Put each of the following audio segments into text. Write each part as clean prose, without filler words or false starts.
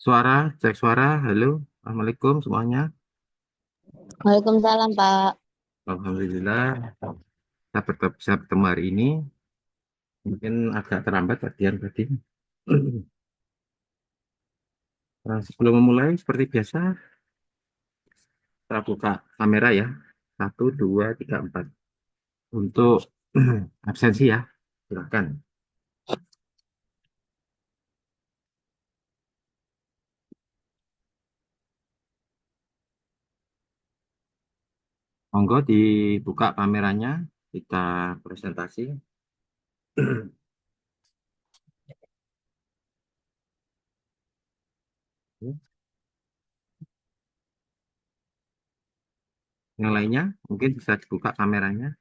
Suara, cek suara. Halo, Assalamualaikum semuanya. Waalaikumsalam, Pak. Alhamdulillah, bisa bertemu hari ini. Mungkin agak terlambat latihan tadi. Nah, sebelum memulai, seperti biasa, kita buka kamera ya. Satu, dua, tiga, empat. Untuk absensi ya, silakan. Monggo dibuka kameranya, kita presentasi. Yang lainnya, mungkin bisa dibuka kameranya.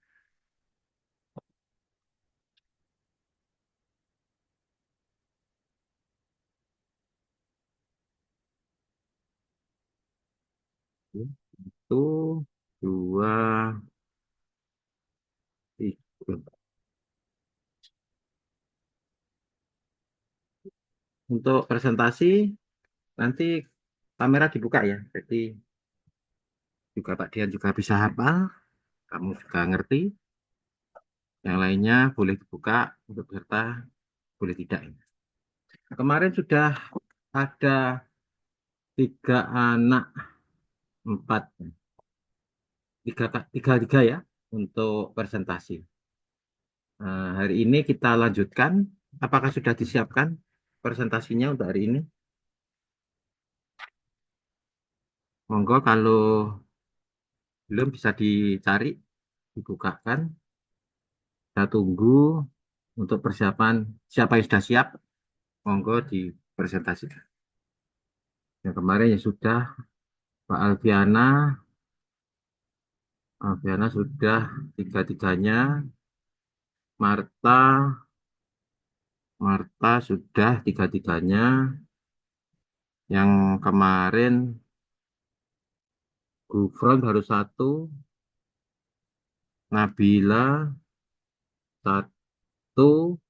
Satu, dua, tiga. Untuk presentasi nanti kamera dibuka ya. Jadi juga Pak Dian juga bisa hafal, kamu juga ngerti. Yang lainnya boleh dibuka untuk peserta, boleh tidak. Kemarin sudah ada tiga anak, empat, tiga ya untuk presentasi. Hari ini kita lanjutkan. Apakah sudah disiapkan presentasinya untuk hari ini? Monggo kalau belum bisa dicari, dibukakan. Kita tunggu untuk persiapan. Siapa yang sudah siap, monggo dipresentasikan. Yang kemarin ya sudah, Pak Alfiana sudah tiga-tiganya, Marta, Marta sudah tiga-tiganya, yang kemarin Gufron baru satu, Nabila satu,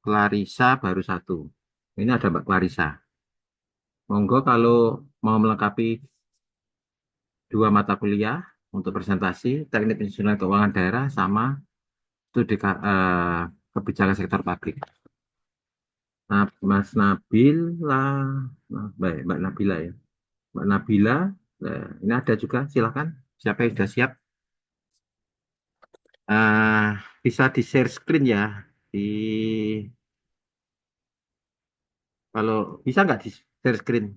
Clarissa baru satu. Ini ada Mbak Clarissa. Monggo kalau mau melengkapi dua mata kuliah untuk presentasi, Teknik Pensiunan Keuangan Daerah sama studi kebijakan sektor publik. Nah, Mas Nabila, nah, baik, Mbak Nabila ya. Mbak Nabila, ini ada juga, silakan. Siapa yang sudah siap? Ah, bisa di share screen ya. Di kalau bisa nggak di share screen?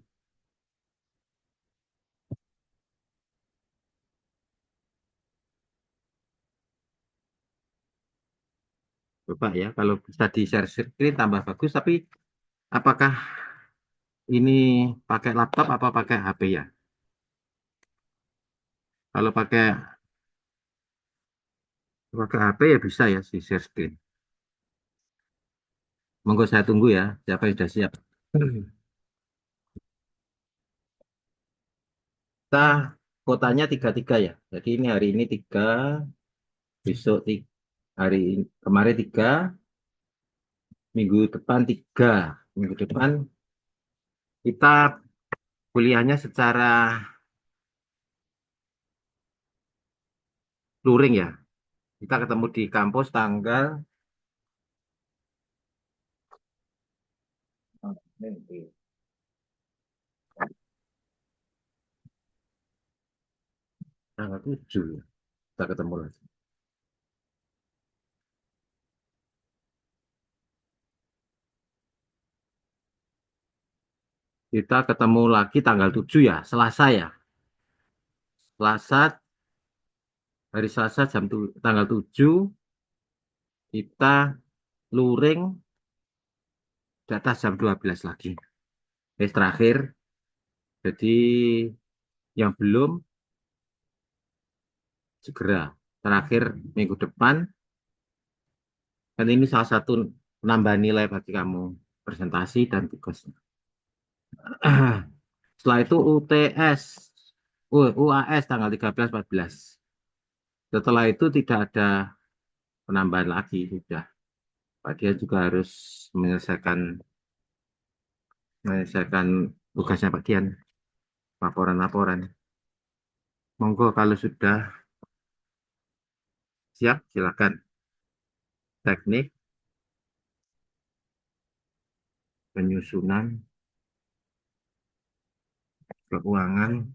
Coba ya, kalau bisa di share screen tambah bagus. Tapi apakah ini pakai laptop apa pakai HP ya? Kalau pakai HP ya bisa ya di share screen. Monggo saya tunggu ya, siapa yang sudah siap. Kita kotanya tiga-tiga ya. Jadi ini hari ini tiga, besok tiga, kemarin tiga, minggu depan tiga. Minggu depan kita kuliahnya secara luring ya. Kita ketemu di kampus tanggal tanggal 7 ya. Kita ketemu lagi. Kita ketemu lagi tanggal 7 ya, Selasa ya. Selasa, hari Selasa tanggal 7 kita luring di atas jam 12 lagi. Terakhir, jadi yang belum segera. Terakhir minggu depan, dan ini salah satu penambahan nilai bagi kamu presentasi dan tugas. Setelah itu UTS, UAS tanggal 13-14. Setelah itu tidak ada penambahan lagi, sudah. Pak dia juga harus menyelesaikan tugasnya Pak Dian, laporan-laporan. Monggo kalau sudah siap, silakan. Teknik penyusunan keuangan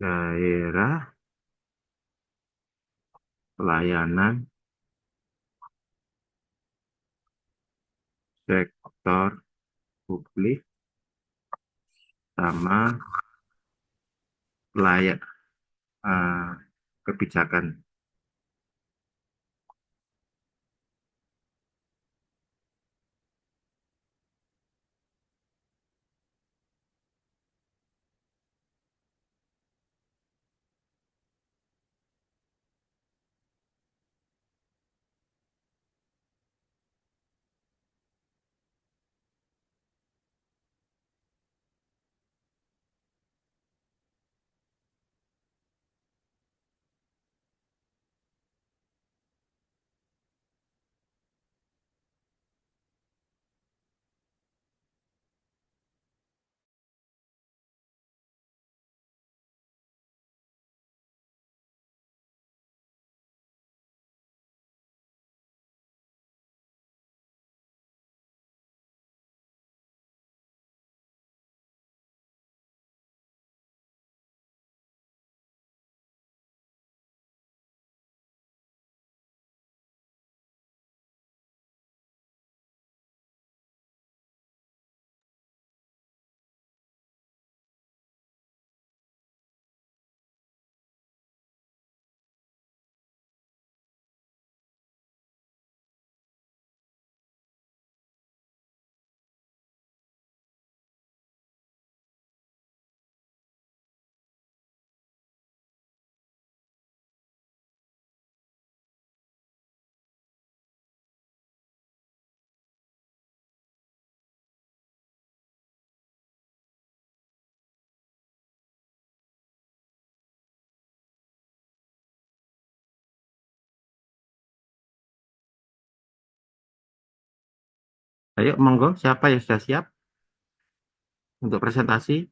daerah pelayanan sektor publik sama layak eh, kebijakan. Ayo, monggo, siapa yang sudah siap untuk presentasi?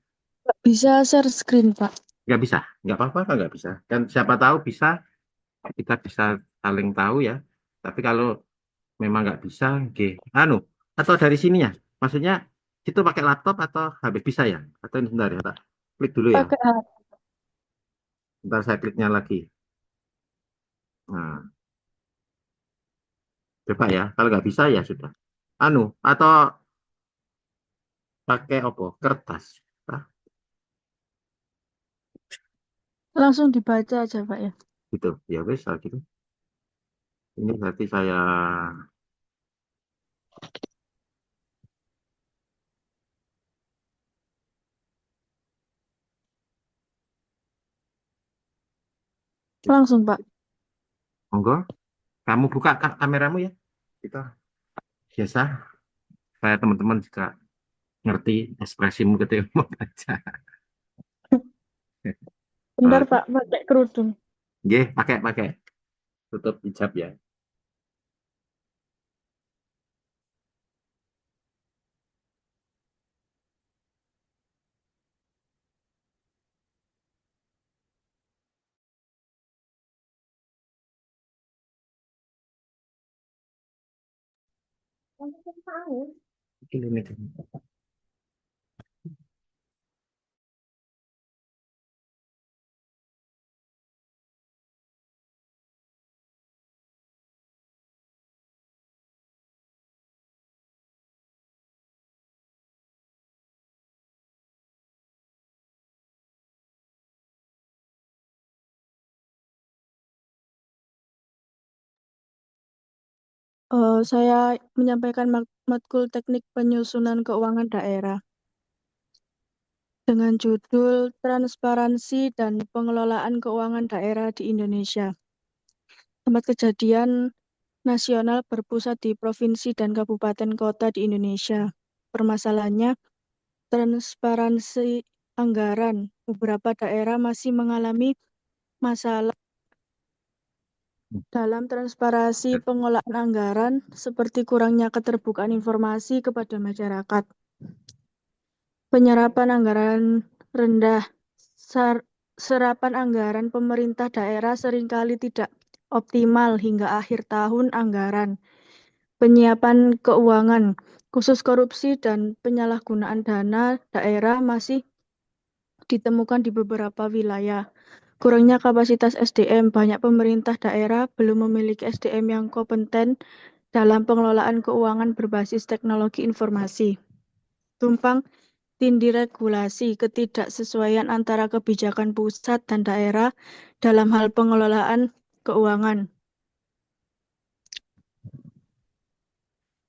Bisa share screen, Pak. Nggak bisa, nggak apa-apa, kan nggak bisa. Kan siapa tahu bisa, kita bisa saling tahu ya. Tapi kalau memang nggak bisa, oke. Anu, atau dari sini ya? Maksudnya itu pakai laptop atau habis bisa ya? Atau ini sebentar ya, tak klik dulu ya. Pakai HP. Ntar saya kliknya lagi. Nah, coba ya. Kalau nggak bisa ya sudah. Anu, atau pakai apa? Kertas. Ah, Langsung dibaca aja, Pak ya. gitu. Ya wes, kalau gitu. Ini berarti saya Langsung, Pak. monggo. Kamu buka kameramu ya. Kita biasa. Saya teman-teman juga ngerti ekspresimu ketika mau baca. Bentar, Oke. Pak. Pakai kerudung. Nggih, pakai pakai tutup hijab ya. Ini. Saya menyampaikan matkul teknik penyusunan keuangan daerah dengan judul Transparansi dan Pengelolaan Keuangan Daerah di Indonesia. Tempat kejadian nasional berpusat di provinsi dan kabupaten kota di Indonesia. Permasalahannya, transparansi anggaran. Beberapa daerah masih mengalami masalah Dalam transparansi pengolahan anggaran, seperti kurangnya keterbukaan informasi kepada masyarakat, penyerapan anggaran rendah, serapan anggaran pemerintah daerah seringkali tidak optimal hingga akhir tahun anggaran, penyiapan keuangan, khusus korupsi dan penyalahgunaan dana daerah masih ditemukan di beberapa wilayah. Kurangnya kapasitas SDM, banyak pemerintah daerah belum memiliki SDM yang kompeten dalam pengelolaan keuangan berbasis teknologi informasi. Tumpang tindih regulasi, ketidaksesuaian antara kebijakan pusat dan daerah dalam hal pengelolaan keuangan.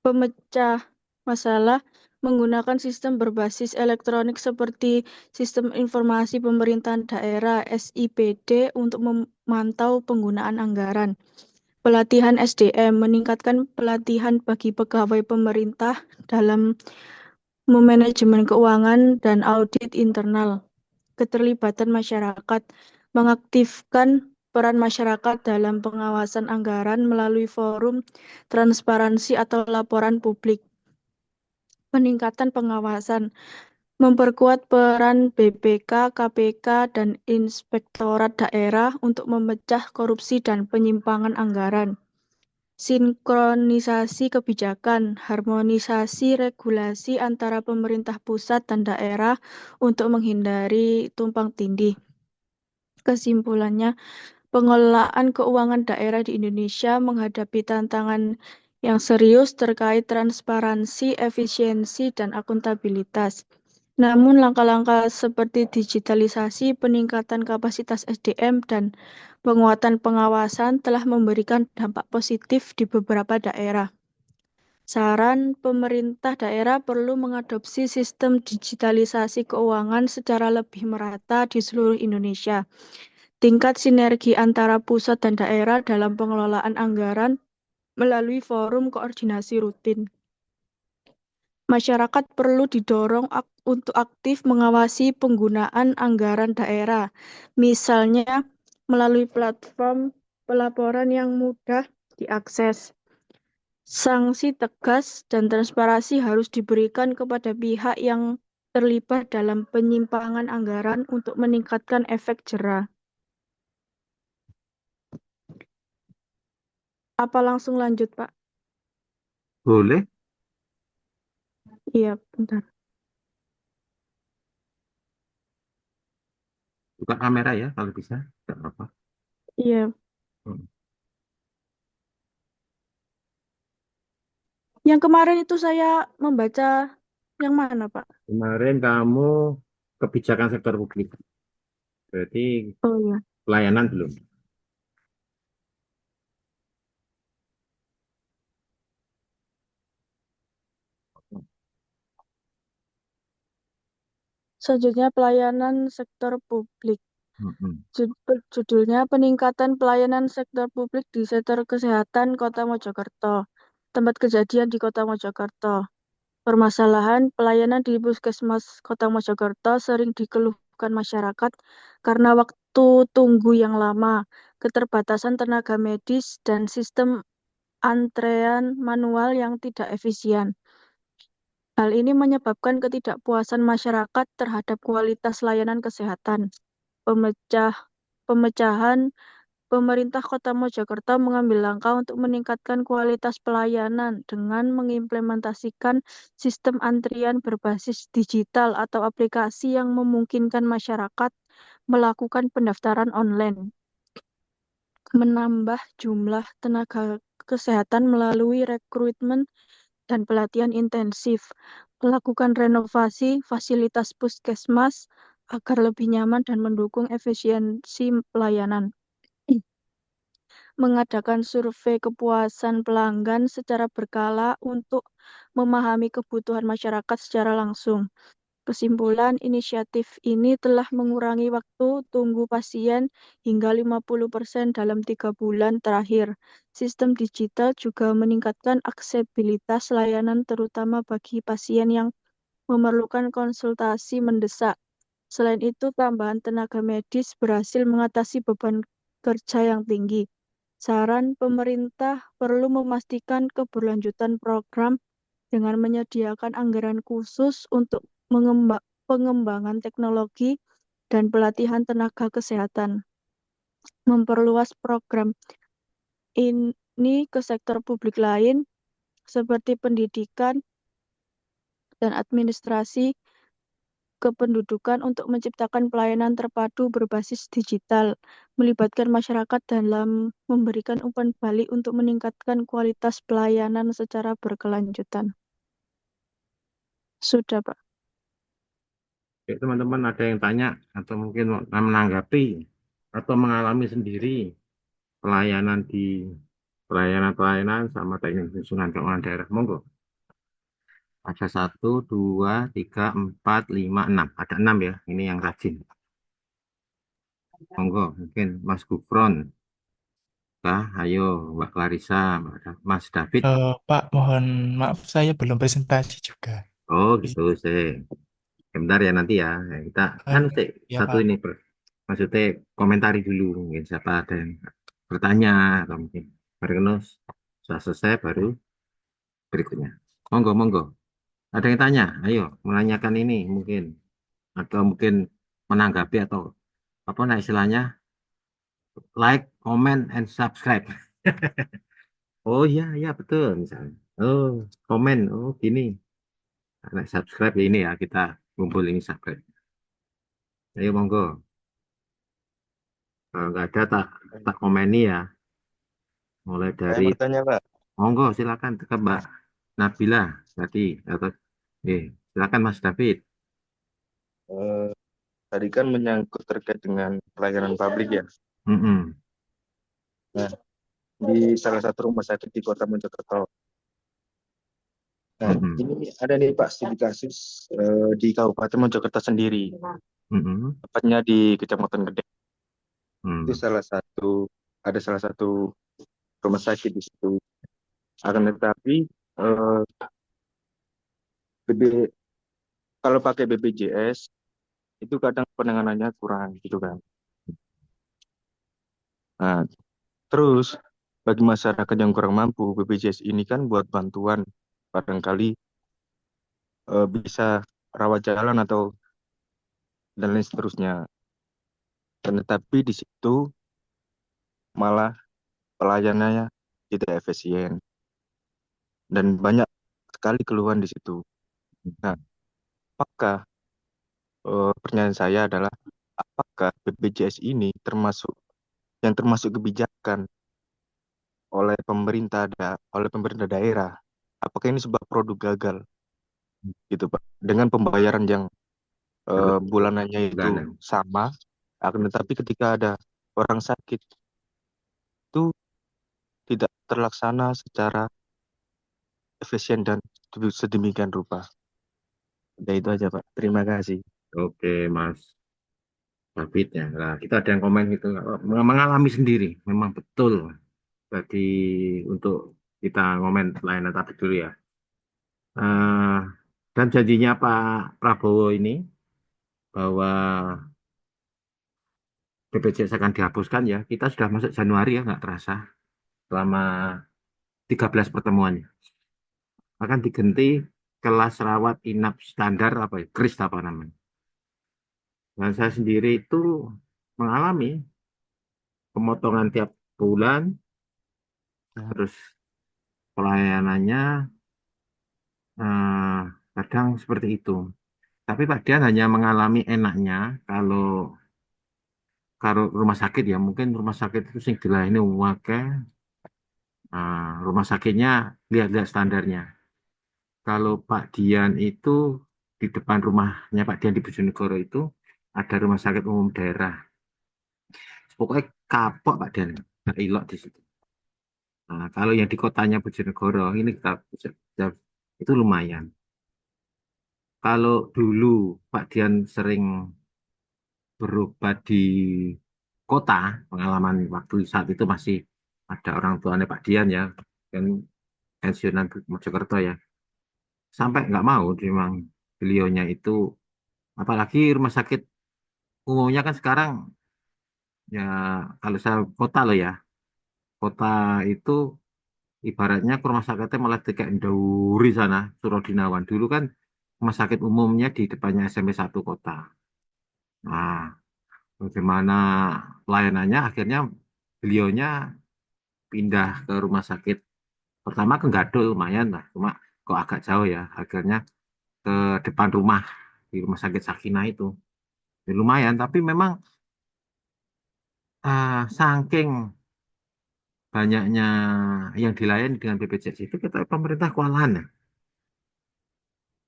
Pemecah masalah menggunakan sistem berbasis elektronik seperti Sistem Informasi Pemerintahan Daerah (SIPD) untuk memantau penggunaan anggaran. Pelatihan SDM meningkatkan pelatihan bagi pegawai pemerintah dalam memanajemen keuangan dan audit internal. Keterlibatan masyarakat mengaktifkan peran masyarakat dalam pengawasan anggaran melalui forum transparansi atau laporan publik. Peningkatan pengawasan memperkuat peran BPK, KPK, dan Inspektorat Daerah untuk memecah korupsi dan penyimpangan anggaran. Sinkronisasi kebijakan, harmonisasi regulasi antara pemerintah pusat dan daerah untuk menghindari tumpang tindih. Kesimpulannya, pengelolaan keuangan daerah di Indonesia menghadapi tantangan yang serius terkait transparansi, efisiensi, dan akuntabilitas. Namun, langkah-langkah seperti digitalisasi, peningkatan kapasitas SDM, dan penguatan pengawasan telah memberikan dampak positif di beberapa daerah. Saran pemerintah daerah perlu mengadopsi sistem digitalisasi keuangan secara lebih merata di seluruh Indonesia. Tingkat sinergi antara pusat dan daerah dalam pengelolaan anggaran melalui forum koordinasi rutin. Masyarakat perlu didorong untuk aktif mengawasi penggunaan anggaran daerah, misalnya melalui platform pelaporan yang mudah diakses. Sanksi tegas dan transparansi harus diberikan kepada pihak yang terlibat dalam penyimpangan anggaran untuk meningkatkan efek jera. Apa langsung lanjut, Pak? Boleh Iya, bentar. buka kamera ya kalau bisa. Tidak apa-apa. Iya. Hmm. Yang kemarin itu saya membaca yang mana, Pak? Kemarin kamu kebijakan sektor publik. Berarti Oh iya. pelayanan belum. Selanjutnya pelayanan sektor publik. Hmm. Judulnya peningkatan pelayanan sektor publik di sektor kesehatan Kota Mojokerto. Tempat kejadian di Kota Mojokerto. Permasalahan pelayanan di Puskesmas Kota Mojokerto sering dikeluhkan masyarakat karena waktu tunggu yang lama, keterbatasan tenaga medis, dan sistem antrean manual yang tidak efisien. Hal ini menyebabkan ketidakpuasan masyarakat terhadap kualitas layanan kesehatan. Pemecahan Pemerintah Kota Mojokerto mengambil langkah untuk meningkatkan kualitas pelayanan dengan mengimplementasikan sistem antrian berbasis digital atau aplikasi yang memungkinkan masyarakat melakukan pendaftaran online, menambah jumlah tenaga kesehatan melalui rekrutmen dan pelatihan intensif, melakukan renovasi fasilitas puskesmas agar lebih nyaman dan mendukung efisiensi pelayanan. Mengadakan survei kepuasan pelanggan secara berkala untuk memahami kebutuhan masyarakat secara langsung. Kesimpulan, inisiatif ini telah mengurangi waktu tunggu pasien hingga 50% dalam 3 bulan terakhir. Sistem digital juga meningkatkan aksesibilitas layanan terutama bagi pasien yang memerlukan konsultasi mendesak. Selain itu, tambahan tenaga medis berhasil mengatasi beban kerja yang tinggi. Saran pemerintah perlu memastikan keberlanjutan program dengan menyediakan anggaran khusus untuk pengembangan teknologi dan pelatihan tenaga kesehatan, memperluas program ini ke sektor publik lain seperti pendidikan dan administrasi kependudukan untuk menciptakan pelayanan terpadu berbasis digital, melibatkan masyarakat dalam memberikan umpan balik untuk meningkatkan kualitas pelayanan secara berkelanjutan. Sudah, Pak. Ya, teman-teman ada yang tanya atau mungkin mau menanggapi atau mengalami sendiri pelayanan di pelayanan-pelayanan sama teknik susunan keuangan daerah. Monggo. Ada satu, dua, tiga, empat, lima, enam. Ada enam ya. Ini yang rajin. Monggo, mungkin Mas Gufron. Kah, ayo, Mbak Clarissa, Mas David. Pak, mohon maaf saya belum presentasi juga. Oh, gitu sih. Bentar ya nanti ya. Kita kan sih Ya satu Pak. ini maksudnya komentari dulu mungkin siapa ada yang bertanya atau mungkin baru sudah selesai baru berikutnya. Monggo, monggo. Ada yang tanya? Ayo, menanyakan ini mungkin atau mungkin menanggapi atau apa nah istilahnya like, comment, and subscribe. Oh iya, iya betul misalnya. Oh, komen. Oh gini. Like, subscribe ya ini ya kita kumpul ini subscribe. Ayo monggo. Kalau nggak ada tak tak komeni ya. Mulai Saya dari bertanya, Pak. monggo silakan ke Mbak Nabila tadi atau silakan Mas David. Eh, Tadi kan menyangkut terkait dengan pelayanan publik ya. Mm-mm, Nah, di salah satu rumah sakit di Kota Mojokerto. Nah, mm-mm, ini ada nih Pak studi kasus di Kabupaten Mojokerto sendiri, mm-mm, tepatnya di Kecamatan Gede. Itu mm. ada salah satu rumah sakit di situ. Akan tetapi eh, BB, kalau pakai BPJS itu kadang penanganannya kurang gitu kan. Nah, terus bagi masyarakat yang kurang mampu, BPJS ini kan buat bantuan barangkali bisa rawat jalan atau dan lain seterusnya. Dan tetapi di situ malah pelayanannya tidak efisien dan banyak sekali keluhan di situ. Nah, apakah pertanyaan saya adalah apakah BPJS ini termasuk kebijakan oleh pemerintah daerah? Apakah ini sebuah produk gagal gitu Pak? Dengan pembayaran yang Terus bulanannya itu bulanan. sama, akan tetapi ketika ada orang sakit itu tidak terlaksana secara efisien dan sedemikian rupa. Ya itu aja Pak. Terima kasih. Oke Mas David ya. Nah, kita ada yang komen itu mengalami sendiri. Memang betul tadi untuk kita ngomen layanan tadi dulu ya. Eh, dan janjinya Pak Prabowo ini bahwa BPJS akan dihapuskan ya. Kita sudah masuk Januari ya, nggak terasa. Selama 13 pertemuannya. Akan diganti kelas rawat inap standar apa ya, KRIS apa namanya. Dan saya sendiri itu mengalami pemotongan tiap bulan, terus pelayanannya eh, kadang seperti itu. Tapi Pak Dian hanya mengalami enaknya kalau kalau rumah sakit ya mungkin rumah sakit itu sing dilayani wake rumah sakitnya lihat-lihat standarnya. Kalau Pak Dian itu di depan rumahnya Pak Dian di Bojonegoro itu ada rumah sakit umum daerah. Pokoknya kapok Pak Dian, nggak ilok di situ. Nah, kalau yang di kotanya Bojonegoro ini itu lumayan. Kalau dulu Pak Dian sering berobat di kota, pengalaman waktu saat itu masih ada orang tuanya Pak Dian ya, kan pensiunan Mojokerto ya. Sampai nggak mau memang beliaunya itu, apalagi rumah sakit umumnya kan sekarang ya kalau saya kota loh ya, kota itu ibaratnya ke rumah sakitnya malah di kayak Nduri sana, Surodinawan. Dulu kan rumah sakit umumnya di depannya SMP 1 kota. Nah, bagaimana pelayanannya? Akhirnya beliaunya pindah ke rumah sakit. Pertama ke Gadul lumayan lah, cuma kok agak jauh ya. Akhirnya ke depan rumah di rumah sakit Sakinah itu. Ya, lumayan, tapi memang saking banyaknya yang dilayani dengan BPJS itu kita pemerintah kewalahan ya.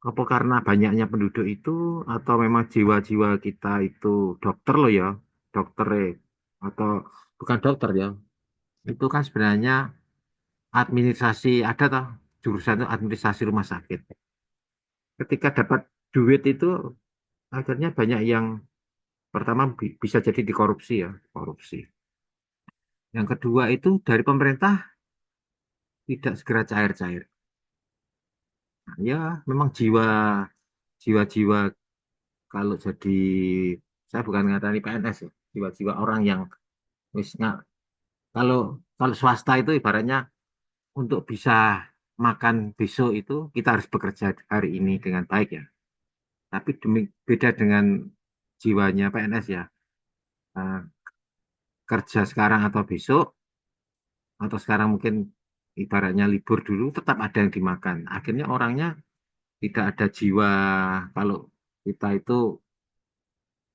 Apa karena banyaknya penduduk itu atau memang jiwa-jiwa kita itu dokter loh ya, dokter atau bukan dokter ya. Itu kan sebenarnya administrasi ada toh jurusan itu administrasi rumah sakit. Ketika dapat duit itu akhirnya banyak yang pertama bisa jadi dikorupsi ya, korupsi. Yang kedua itu dari pemerintah tidak segera cair-cair. Nah, ya memang jiwa-jiwa kalau jadi saya bukan ngatani PNS ya, jiwa-jiwa orang yang wis kalau kalau swasta itu ibaratnya untuk bisa makan besok itu kita harus bekerja hari ini dengan baik ya. Tapi beda dengan jiwanya PNS ya. Eh, kerja sekarang atau besok atau sekarang mungkin ibaratnya libur dulu tetap ada yang dimakan. Akhirnya orangnya tidak ada jiwa kalau kita itu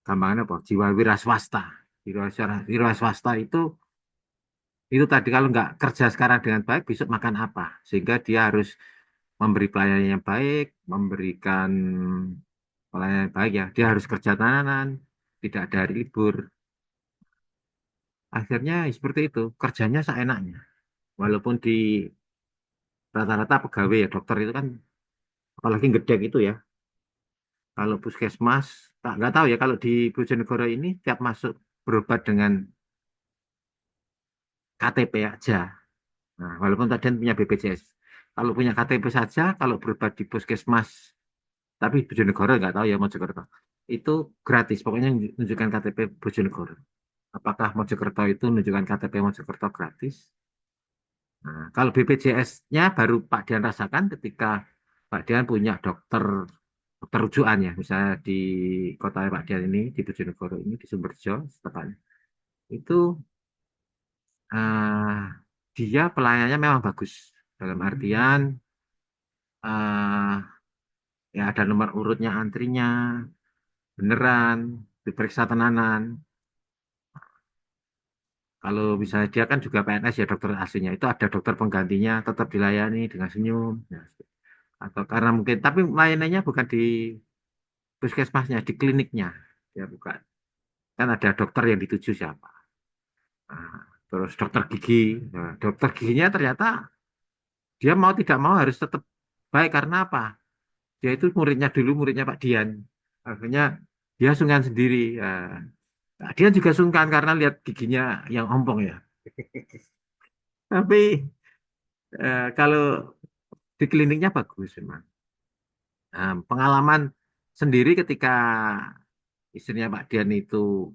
gampangannya apa? Jiwa wira swasta. Wira swasta itu tadi kalau nggak kerja sekarang dengan baik, besok makan apa? Sehingga dia harus memberi pelayanan yang baik, memberikan pelayanan yang baik ya. Dia harus kerja tahanan, tidak ada hari libur. Akhirnya seperti itu, kerjanya seenaknya. Walaupun di rata-rata pegawai ya dokter itu kan, apalagi gedek itu ya. Kalau puskesmas, tak nggak tahu ya kalau di Bojonegoro ini tiap masuk berobat dengan KTP aja. Nah, walaupun tadi punya BPJS. Kalau punya KTP saja, kalau berobat di puskesmas, tapi Bojonegoro nggak tahu ya Mojokerto. Itu gratis, pokoknya menunjukkan KTP Bojonegoro. Apakah Mojokerto itu menunjukkan KTP Mojokerto gratis? Nah, kalau BPJS-nya baru Pak Dian rasakan ketika Pak Dian punya dokter rujukan ya, misalnya di kota Pak Dian ini, di Bojonegoro ini, di Sumberjo, tepatnya. Itu eh, dia pelayanannya memang bagus. Dalam artian eh, ya ada nomor urutnya antrinya, beneran, diperiksa tenanan. Kalau misalnya dia kan juga PNS ya dokter aslinya, itu ada dokter penggantinya tetap dilayani dengan senyum. Ya. Atau karena mungkin, tapi layanannya bukan di puskesmasnya, di kliniknya. Ya bukan. Kan ada dokter yang dituju siapa. Nah, terus dokter gigi. Nah, dokter giginya ternyata dia mau tidak mau harus tetap baik karena apa? Dia itu muridnya dulu, muridnya Pak Dian. Akhirnya dia sungkan sendiri. Ya. Nah, dia juga sungkan karena lihat giginya yang ompong ya. Tapi kalau di kliniknya bagus memang. Nah, pengalaman sendiri ketika istrinya Pak Dian itu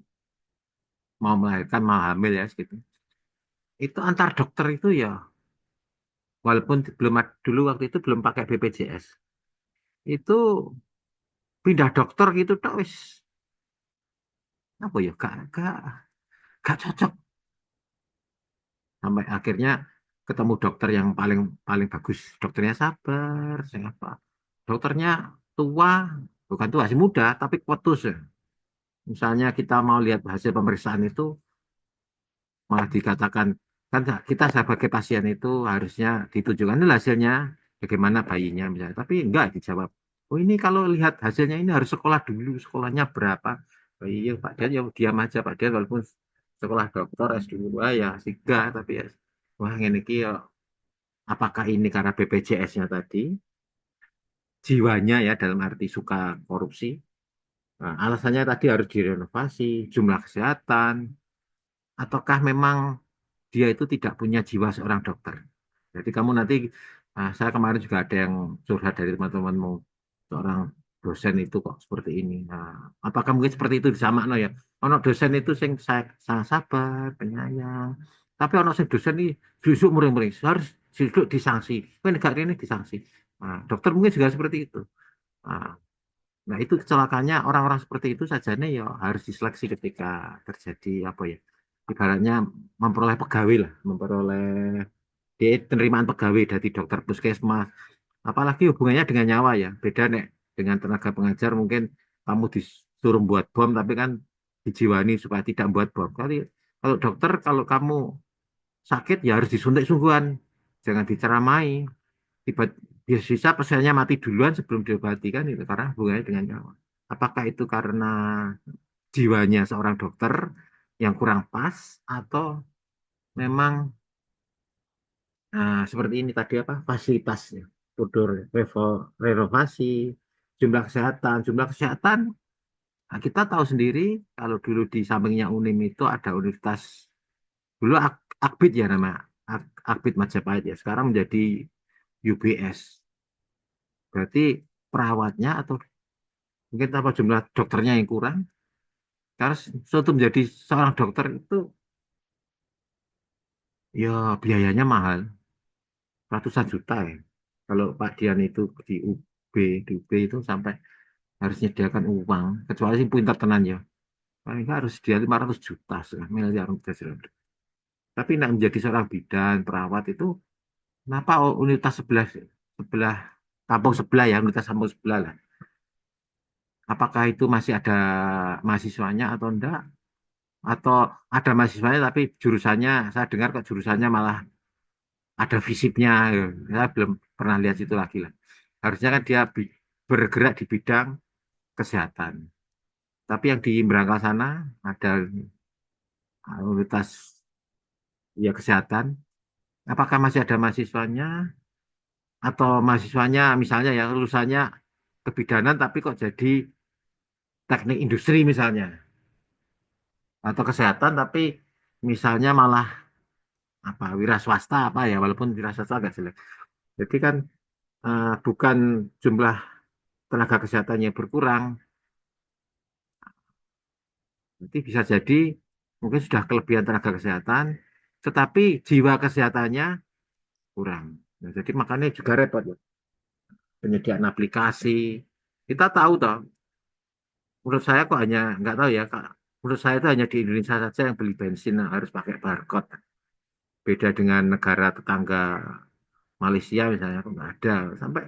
mau melahirkan, mau hamil ya segitu. Itu antar dokter itu ya, walaupun dulu waktu itu belum pakai BPJS, itu pindah dokter gitu, tak wis apa ya, gak cocok. Sampai akhirnya ketemu dokter yang paling paling bagus. Dokternya sabar, siapa? Dokternya tua, bukan tua, masih muda, tapi kuatus ya. Misalnya kita mau lihat hasil pemeriksaan itu, malah dikatakan, kan kita sebagai pasien itu harusnya ditujukan ini hasilnya, bagaimana bayinya misalnya. Tapi enggak dijawab. Oh ini kalau lihat hasilnya ini harus sekolah dulu, sekolahnya berapa? Oh, iya Pak Dian, ya diam aja Pak Dian, walaupun sekolah dokter S2, wah ya siga, tapi ya, wah ini ki ya, apakah ini karena BPJS-nya tadi, jiwanya ya dalam arti suka korupsi. Nah, alasannya tadi harus direnovasi, jumlah kesehatan, ataukah memang dia itu tidak punya jiwa seorang dokter. Jadi kamu nanti, saya kemarin juga ada yang curhat dari teman-temanmu, seorang dosen itu kok seperti ini. Nah, apakah mungkin seperti itu di sama no ya? Ono dosen itu sangat sabar, penyayang, Tapi ono sing dosen ini justru muring-muring harus justru disanksi. Kan negara ini disanksi. Nah, dokter mungkin juga seperti itu. Nah, nah, itu kecelakaannya orang-orang seperti itu sajanya ya harus diseleksi ketika terjadi apa ya. Ibaratnya memperoleh pegawai lah, memperoleh dia penerimaan pegawai dari dokter puskesmas. Apalagi hubungannya dengan nyawa ya. Beda nek dengan tenaga pengajar mungkin kamu disuruh buat bom tapi kan dijiwani supaya tidak buat bom. Kalau dokter kalau kamu sakit ya harus disuntik sungguhan. Jangan diceramai. Tiba bisa pasiennya mati duluan sebelum diobati kan itu karena hubungannya dengan nyawa. Apakah itu karena jiwanya seorang dokter yang kurang pas atau memang seperti ini tadi apa fasilitasnya, koridor renovasi, jumlah kesehatan. Nah, kita tahu sendiri kalau dulu di sampingnya Unim itu ada universitas dulu Akbid ya nama Akbid Majapahit ya sekarang menjadi UBS. Berarti perawatnya atau mungkin apa jumlah dokternya yang kurang. Karena suatu menjadi seorang dokter itu ya biayanya mahal, ratusan juta ya. Kalau Pak Dian itu di UB itu sampai harus menyediakan uang, kecuali sih pintar tenan ya. Paling nggak harus dia 500 juta, setengah miliar. Tapi nak menjadi seorang bidan, perawat itu, kenapa unitas sebelah, sebelah kampung sebelah ya, unitas kampung sebelah lah. Apakah itu masih ada mahasiswanya atau enggak? Atau ada mahasiswanya tapi jurusannya, saya dengar kok jurusannya malah ada visipnya. Ya. Saya belum pernah lihat itu lagi lah. Harusnya kan dia bergerak di bidang kesehatan. Tapi yang di Berangka sana ada universitas ya kesehatan. Apakah masih ada mahasiswanya atau mahasiswanya misalnya ya lulusannya kebidanan tapi kok jadi teknik industri misalnya atau kesehatan tapi misalnya malah apa wira swasta apa ya walaupun wira swasta agak jelek. Jadi kan bukan jumlah tenaga kesehatannya berkurang, nanti bisa jadi mungkin sudah kelebihan tenaga kesehatan, tetapi jiwa kesehatannya kurang. Nah, jadi makanya juga repot ya. Penyediaan aplikasi. Kita tahu toh, menurut saya kok hanya, nggak tahu ya, Kak. Menurut saya itu hanya di Indonesia saja yang beli bensin harus pakai barcode. Beda dengan negara tetangga Malaysia misalnya, kok nggak ada. Sampai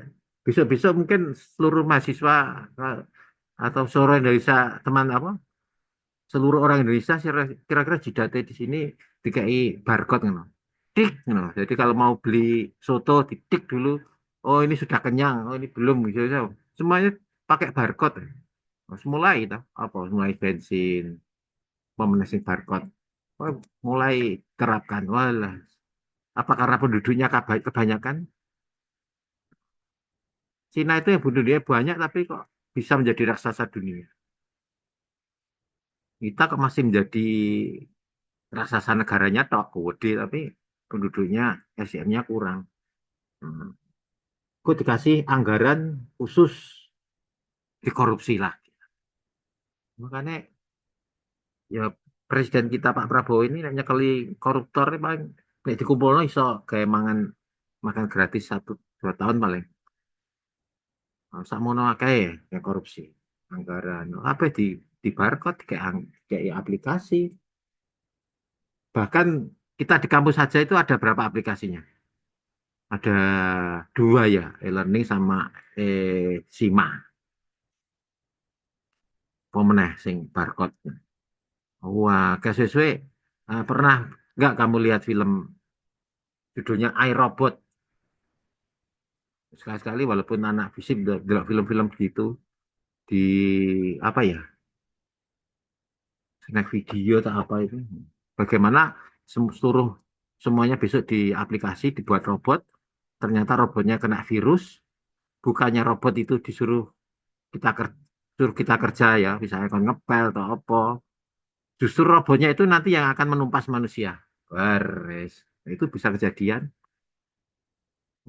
besok-besok mungkin seluruh mahasiswa eh, atau seluruh Indonesia, teman apa, seluruh orang Indonesia kira-kira jidate di sini dikai barcode gitu. Tik gitu. Jadi kalau mau beli soto ditik dulu, oh ini sudah kenyang, oh ini belum gitu. Semuanya pakai barcode. Harus mulai itu apa mulai bensin, memenuhi barcode. Oh, mulai terapkan. Walah, apa karena penduduknya kebanyakan? Cina itu yang penduduknya banyak tapi kok bisa menjadi raksasa dunia. Kita kok masih menjadi raksasa negaranya tok gede tapi penduduknya SDM-nya kurang. Hmm. Kok dikasih anggaran khusus dikorupsi lah. Makanya ya presiden kita Pak Prabowo ini hanya kali koruptor ini paling nek dikumpulno iso kayak mangan makan gratis 1 2 tahun paling. Sakmono akeh ya korupsi anggaran. Apa di barcode kayak aplikasi. Bahkan kita di kampus saja itu ada berapa aplikasinya? Ada 2 ya, e-learning sama Sima. Pemenang sing barcode. Wah, kayak sesuai. Pernah nggak kamu lihat film judulnya iRobot? Sekali-sekali walaupun anak fisik delok film-film gitu di apa ya, snack video atau apa itu. Bagaimana seluruh semuanya besok di aplikasi dibuat robot, ternyata robotnya kena virus, bukannya robot itu kita kerja suruh kita kerja ya, misalnya kan ngepel atau apa, justru robotnya itu nanti yang akan menumpas manusia. Beres. Itu bisa kejadian.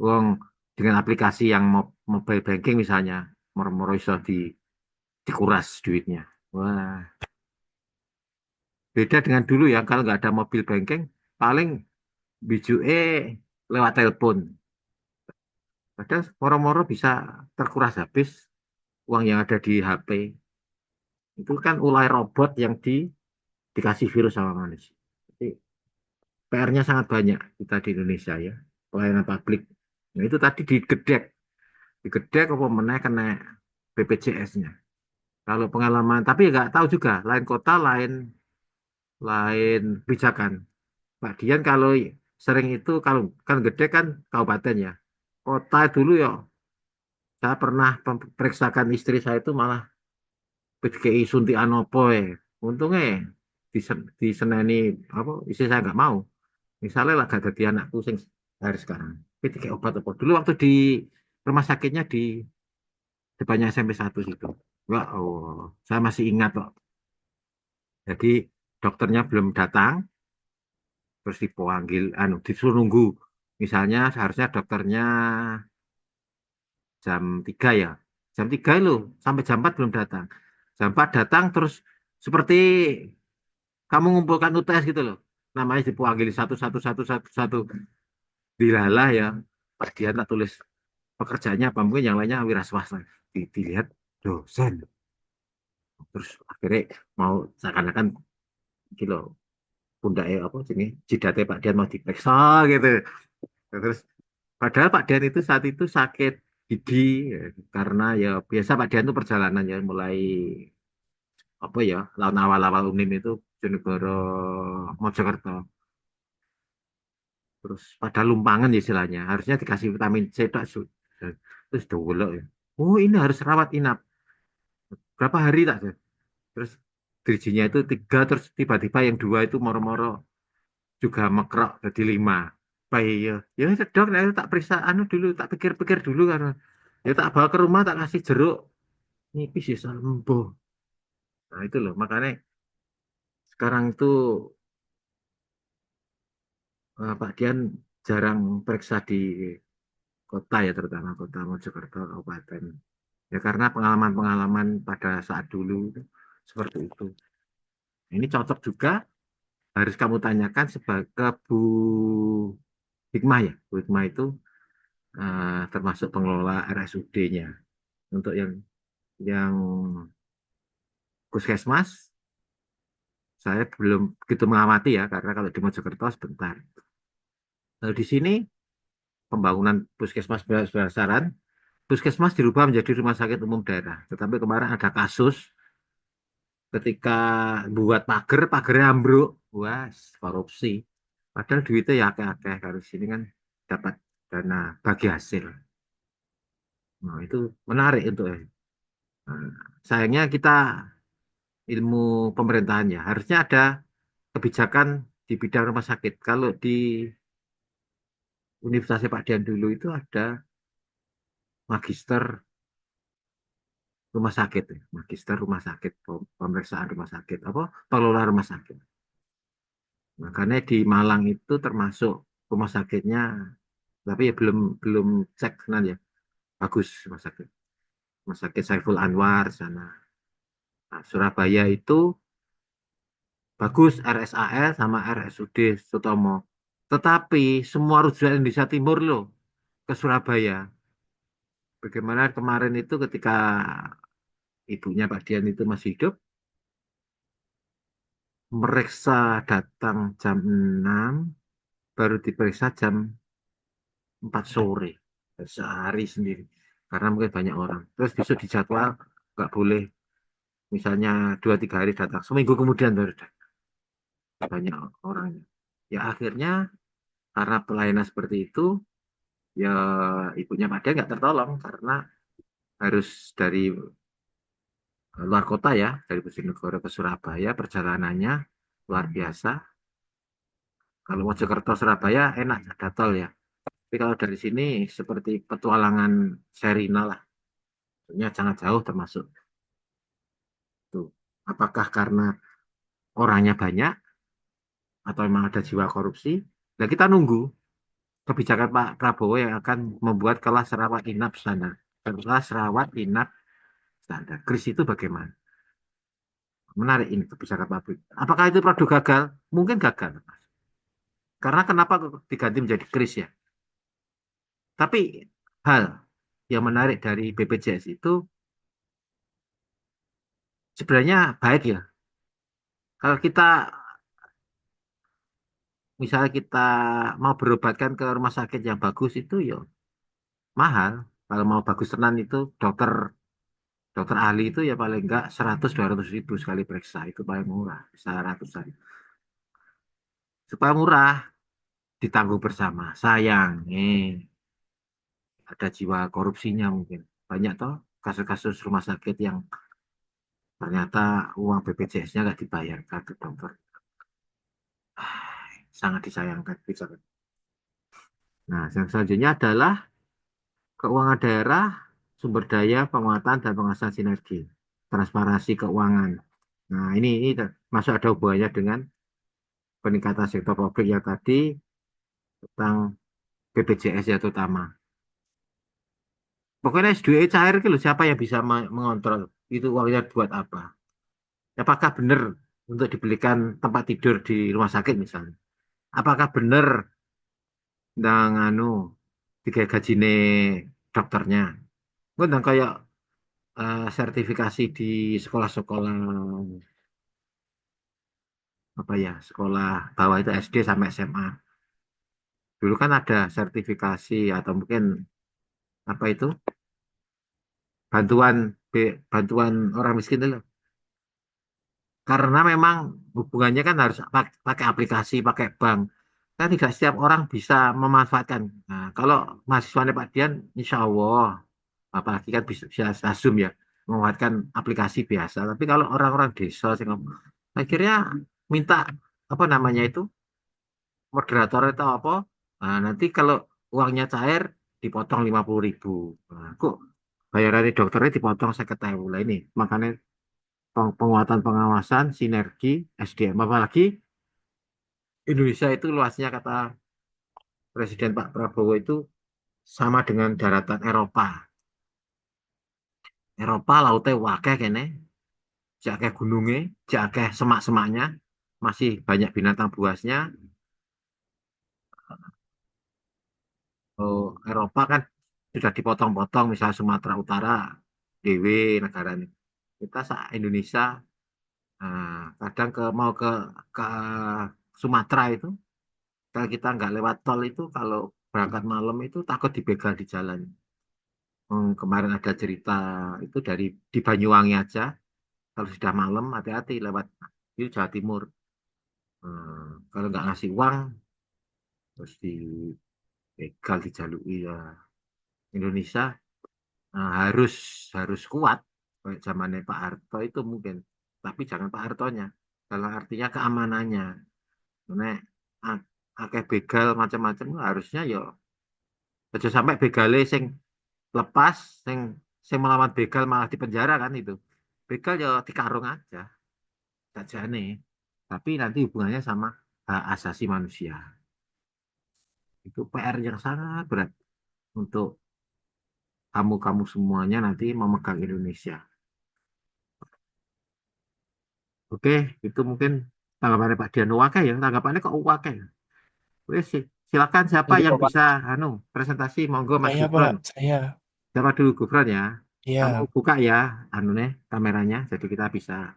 Wong dengan aplikasi yang mobile banking misalnya, moro-moro iso dikuras duitnya. Wah, beda dengan dulu ya kalau nggak ada mobil banking, paling bijuke lewat telepon. Padahal moro-moro bisa terkuras habis uang yang ada di HP. Itu kan ulai robot yang dikasih virus sama manusia. Jadi PR-nya sangat banyak kita di Indonesia ya, pelayanan publik. Nah, itu tadi digedek apa meneh kena BPJS-nya. Kalau pengalaman, tapi nggak tahu juga, lain kota, lain lain kebijakan. Pak Dian kalau sering itu, kalau kan gede kan kabupaten ya. Kota dulu ya, saya pernah periksakan istri saya itu malah PGI suntikan apa ya. Untungnya diseneni apa istri saya nggak mau. Misalnya lah gak jadi anakku sing hari sekarang. Tapi kayak obat apa. Dulu waktu di rumah sakitnya di depannya SMP 1 situ. Wah, oh, saya masih ingat kok. Jadi dokternya belum datang, terus dipanggil, disuruh nunggu. Misalnya seharusnya dokternya jam 3 ya. Jam 3 loh, sampai jam 4 belum datang. Jam 4 datang terus seperti kamu ngumpulkan UTS gitu loh. Namanya dipanggil satu. Dilalah ya. Pas dia tak tulis pekerjaannya apa mungkin yang lainnya wira swasta. Dilihat dosen. Terus akhirnya mau seakan-akan kilo pundaknya apa sini jidatnya Pak Dian mau diperiksa gitu. Terus padahal Pak Dian itu saat itu sakit gigi ya, karena ya biasa Pak Dian itu perjalanan ya mulai apa ya lawan awal-awal UNIM itu Jonegoro Mojokerto. Terus pada lumpangan ya istilahnya harusnya dikasih vitamin C tak terus dulu ya. Oh ini harus rawat inap berapa hari tak Sud? Terus dirijinya itu 3 terus tiba-tiba yang 2 itu moro-moro juga mekrok jadi 5. Baik ya, ya dok, nah, tak periksa dulu, tak pikir-pikir dulu karena ya tak bawa ke rumah tak kasih jeruk nipis ya sembuh. Nah itu loh makanya sekarang itu Pak Dian jarang periksa di kota ya terutama kota Mojokerto kabupaten. Ya karena pengalaman-pengalaman pada saat dulu seperti itu. Ini cocok juga harus kamu tanyakan sebagai Bu Hikmah ya. Bu Hikmah itu termasuk pengelola RSUD-nya. Untuk yang puskesmas saya belum begitu mengamati ya karena kalau di Mojokerto sebentar. Lalu di sini pembangunan puskesmas besar-besaran, puskesmas dirubah menjadi rumah sakit umum daerah. Tetapi kemarin ada kasus ketika buat pagernya ambruk, wah korupsi. Padahal duitnya ya akeh-akeh harus ini kan dapat dana bagi hasil. Nah, itu menarik untuk nah, sayangnya kita ilmu pemerintahannya harusnya ada kebijakan di bidang rumah sakit. Kalau di Universitas Pak Dian dulu itu ada magister rumah sakit, ya. Magister rumah sakit, pemeriksaan rumah sakit, apa pengelola rumah sakit. Makanya di Malang itu termasuk rumah sakitnya, tapi ya belum belum cek nan ya, bagus rumah sakit Saiful Anwar sana. Nah, Surabaya itu bagus RSAL sama RSUD Sutomo. Tetapi semua rujukan Indonesia Timur loh ke Surabaya. Bagaimana kemarin itu ketika ibunya Pak Dian itu masih hidup, mereksa datang jam 6, baru diperiksa jam 4 sore. Sehari sendiri. Karena mungkin banyak orang. Terus besok dijadwal, nggak boleh. Misalnya 2-3 hari datang. Seminggu kemudian baru datang. Banyak orangnya. Ya akhirnya karena pelayanan seperti itu, ya ibunya Pak Dian nggak tertolong. Karena harus dari luar kota ya, dari Bojonegoro ke Surabaya, perjalanannya luar biasa. Kalau Mojokerto Surabaya enak, ada tol ya. Tapi kalau dari sini seperti petualangan Sherina lah. Sebenarnya sangat jauh termasuk itu. Apakah karena orangnya banyak atau memang ada jiwa korupsi? Nah kita nunggu kebijakan Pak Prabowo yang akan membuat kelas rawat inap standar. Kelas rawat inap standar. Kris itu bagaimana? Menarik ini kebijakan pabrik. Apakah itu produk gagal? Mungkin gagal. Karena kenapa kok diganti menjadi kris ya? Tapi hal yang menarik dari BPJS itu sebenarnya baik ya. Kalau kita misalnya kita mau berobatkan ke rumah sakit yang bagus itu ya mahal. Kalau mau bagus tenan itu dokter dokter ahli itu ya paling enggak 100-200 ribu sekali periksa itu paling murah bisa ratusan. Supaya murah ditanggung bersama. Sayang, ada jiwa korupsinya mungkin. Banyak toh kasus-kasus rumah sakit yang ternyata uang BPJS-nya nggak dibayarkan ke dokter. Sangat disayangkan. Nah, yang selanjutnya adalah keuangan daerah, sumber daya, penguatan, dan pengawasan sinergi. Transparansi keuangan. Nah, ini masuk ada hubungannya dengan peningkatan sektor publik yang tadi tentang BPJS ya terutama. Pokoknya S2 cair itu loh, siapa yang bisa mengontrol itu uangnya buat apa? Apakah benar untuk dibelikan tempat tidur di rumah sakit misalnya? Apakah benar tentang tiga gajine dokternya? Tentang kayak sertifikasi di sekolah-sekolah apa ya, sekolah bawah itu SD sampai SMA. Dulu kan ada sertifikasi atau mungkin apa itu bantuan bantuan orang miskin itu. Karena memang hubungannya kan harus pakai aplikasi, pakai bank. Kan tidak setiap orang bisa memanfaatkan. Nah, kalau mahasiswanya Pak Dian, insya Allah, apalagi kan bisa Zoom ya, memanfaatkan aplikasi biasa. Tapi kalau orang-orang desa, akhirnya minta apa namanya itu, moderator itu apa? Nah, nanti kalau uangnya cair, dipotong 50 ribu. Nah, kok bayaran dokternya dipotong 50 ribu lah ini. Makanya penguatan pengawasan, sinergi, SDM. Apalagi Indonesia itu luasnya kata Presiden Pak Prabowo itu sama dengan daratan Eropa. Eropa lautnya wakeh kene, jakeh gunungnya, jakeh semak-semaknya, masih banyak binatang buasnya. Oh, Eropa kan sudah dipotong-potong, misalnya Sumatera Utara, DW negara ini. Kita Indonesia kadang mau ke Sumatera itu, kalau kita nggak lewat tol itu, kalau berangkat malam itu takut dibegal di jalan. Kemarin ada cerita itu di Banyuwangi aja, kalau sudah malam hati-hati lewat itu Jawa Timur. Kalau nggak ngasih uang, terus dibegal, dijalui ya. Indonesia harus harus kuat, kayak zamannya Pak Harto itu mungkin. Tapi jangan Pak Hartonya, kalau artinya keamanannya. Nek a- akeh begal macam-macam harusnya ya aja sampai begale sing lepas, sing sing melawan begal malah dipenjara kan itu. Begal ya dikarung aja saja nih. Tapi nanti hubungannya sama hak asasi manusia. Itu PR yang sangat berat untuk kamu-kamu semuanya nanti memegang Indonesia. Oke, itu mungkin tanggapannya Pak Dian Wake ya. Tanggapannya kok Wake? Wes, silakan siapa Iya, yang Pak. bisa presentasi, monggo Mas Saya, Pak. Gufron. Saya. Siapa dulu Gufron ya? Kamu Iya. buka ya kameranya, jadi kita bisa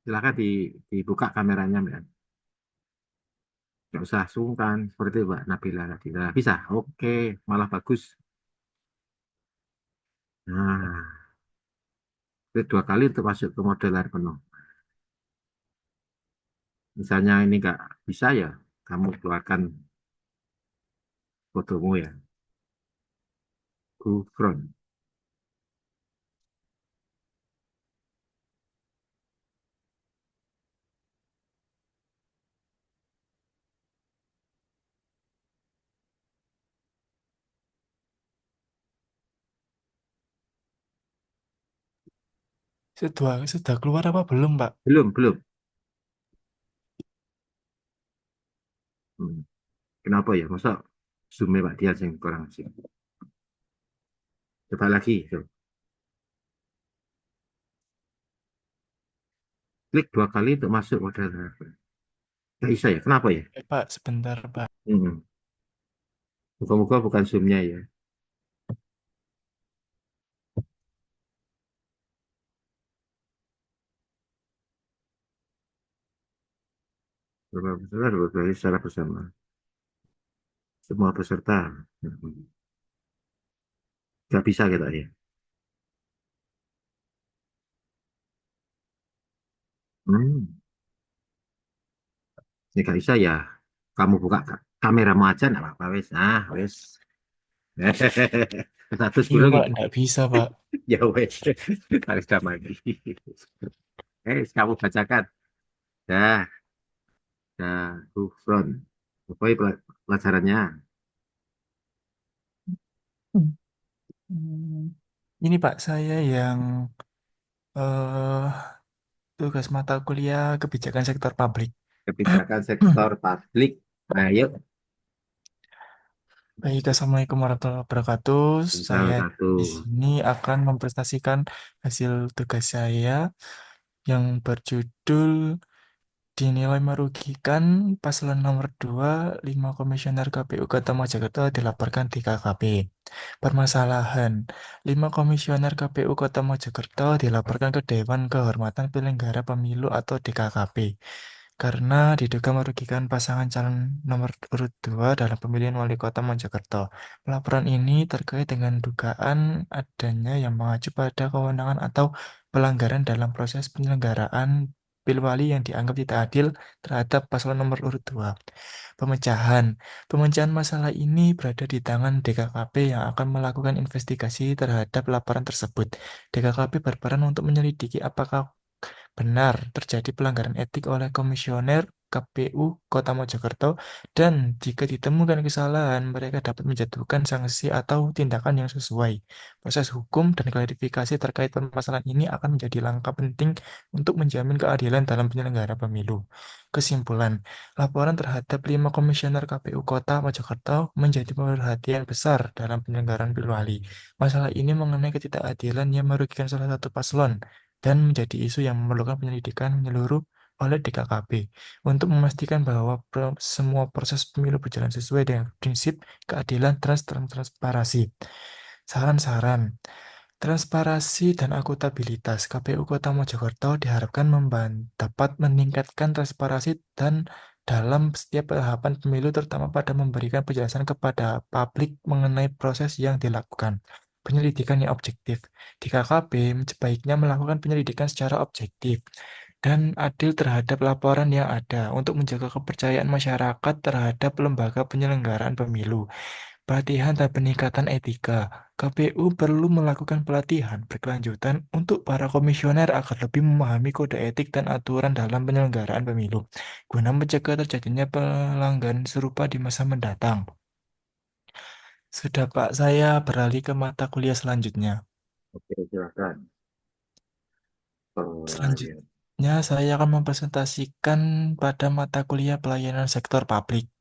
silakan dibuka kameranya, Mbak. Nggak usah sungkan seperti Mbak Nabila tadi. Nah, bisa, oke, malah bagus. Nah, itu 2 kali untuk masuk ke model layar penuh. Misalnya ini nggak bisa ya, kamu keluarkan fotomu ya, Gufron. Sudah keluar apa belum, Pak? Belum, belum. Hmm. Kenapa ya? Masa zoom-nya Pak Dian yang kurang sih. Coba lagi. Tuh. klik 2 kali untuk masuk modal. Nggak bisa ya? Kenapa ya? Pak, sebentar, Pak. Hmm. Moga-moga bukan Zoom-nya ya. Beberapa peserta berkali secara bersama. Semua peserta. Hmm. Nggak bisa kita ya. Hmm. Ini nggak bisa ya. Kamu buka kameramu aja nggak apa-apa wes. Ah, wes. Status Iya, dulu Pak, gitu. nggak bisa, Pak. Ya wes. Harus damai. Kamu bacakan. Dah, dah, front. Pokoknya pelajarannya. Hmm. Ini, Pak, saya yang eh tugas mata kuliah kebijakan sektor publik. Kebijakan sektor publik. Ayo, Baik, Assalamualaikum warahmatullahi wabarakatuh. misal Saya satu. di sini akan mempresentasikan hasil tugas saya yang berjudul dinilai merugikan paslon nomor 2, 5 Komisioner KPU Kota Mojokerto dilaporkan di KKP. Permasalahan, 5 Komisioner KPU Kota Mojokerto dilaporkan ke Dewan Kehormatan Penyelenggara Pemilu atau DKKP karena diduga merugikan pasangan calon nomor urut 2 dalam pemilihan wali kota Mojokerto. Laporan ini terkait dengan dugaan adanya yang mengacu pada kewenangan atau pelanggaran dalam proses penyelenggaraan Pilwali yang dianggap tidak adil terhadap paslon nomor urut 2. Pemecahan. Pemecahan masalah ini berada di tangan DKKP yang akan melakukan investigasi terhadap laporan tersebut. DKKP berperan untuk menyelidiki apakah benar terjadi pelanggaran etik oleh komisioner KPU Kota Mojokerto dan jika ditemukan kesalahan, mereka dapat menjatuhkan sanksi atau tindakan yang sesuai. Proses hukum dan klarifikasi terkait permasalahan ini akan menjadi langkah penting untuk menjamin keadilan dalam penyelenggara pemilu. Kesimpulan, laporan terhadap 5 komisioner KPU Kota Mojokerto menjadi perhatian besar dalam penyelenggaraan Pilwali. Masalah ini mengenai ketidakadilan yang merugikan salah satu paslon dan menjadi isu yang memerlukan penyelidikan menyeluruh oleh DKKP untuk memastikan bahwa semua proses pemilu berjalan sesuai dengan prinsip keadilan, trust, dan transparansi. Saran-saran, transparansi dan akuntabilitas KPU Kota Mojokerto diharapkan dapat meningkatkan transparansi dan dalam setiap tahapan pemilu terutama pada memberikan penjelasan kepada publik mengenai proses yang dilakukan. Penyelidikan yang objektif. Di KKP sebaiknya melakukan penyelidikan secara objektif dan adil terhadap laporan yang ada untuk menjaga kepercayaan masyarakat terhadap lembaga penyelenggaraan pemilu. Pelatihan dan peningkatan etika. KPU perlu melakukan pelatihan berkelanjutan untuk para komisioner agar lebih memahami kode etik dan aturan dalam penyelenggaraan pemilu, guna mencegah terjadinya pelanggaran serupa di masa mendatang. Sudah, Pak, saya beralih ke mata kuliah selanjutnya. Oke, silakan. Ya. Selanjutnya, saya akan mempresentasikan pada mata kuliah pelayanan sektor publik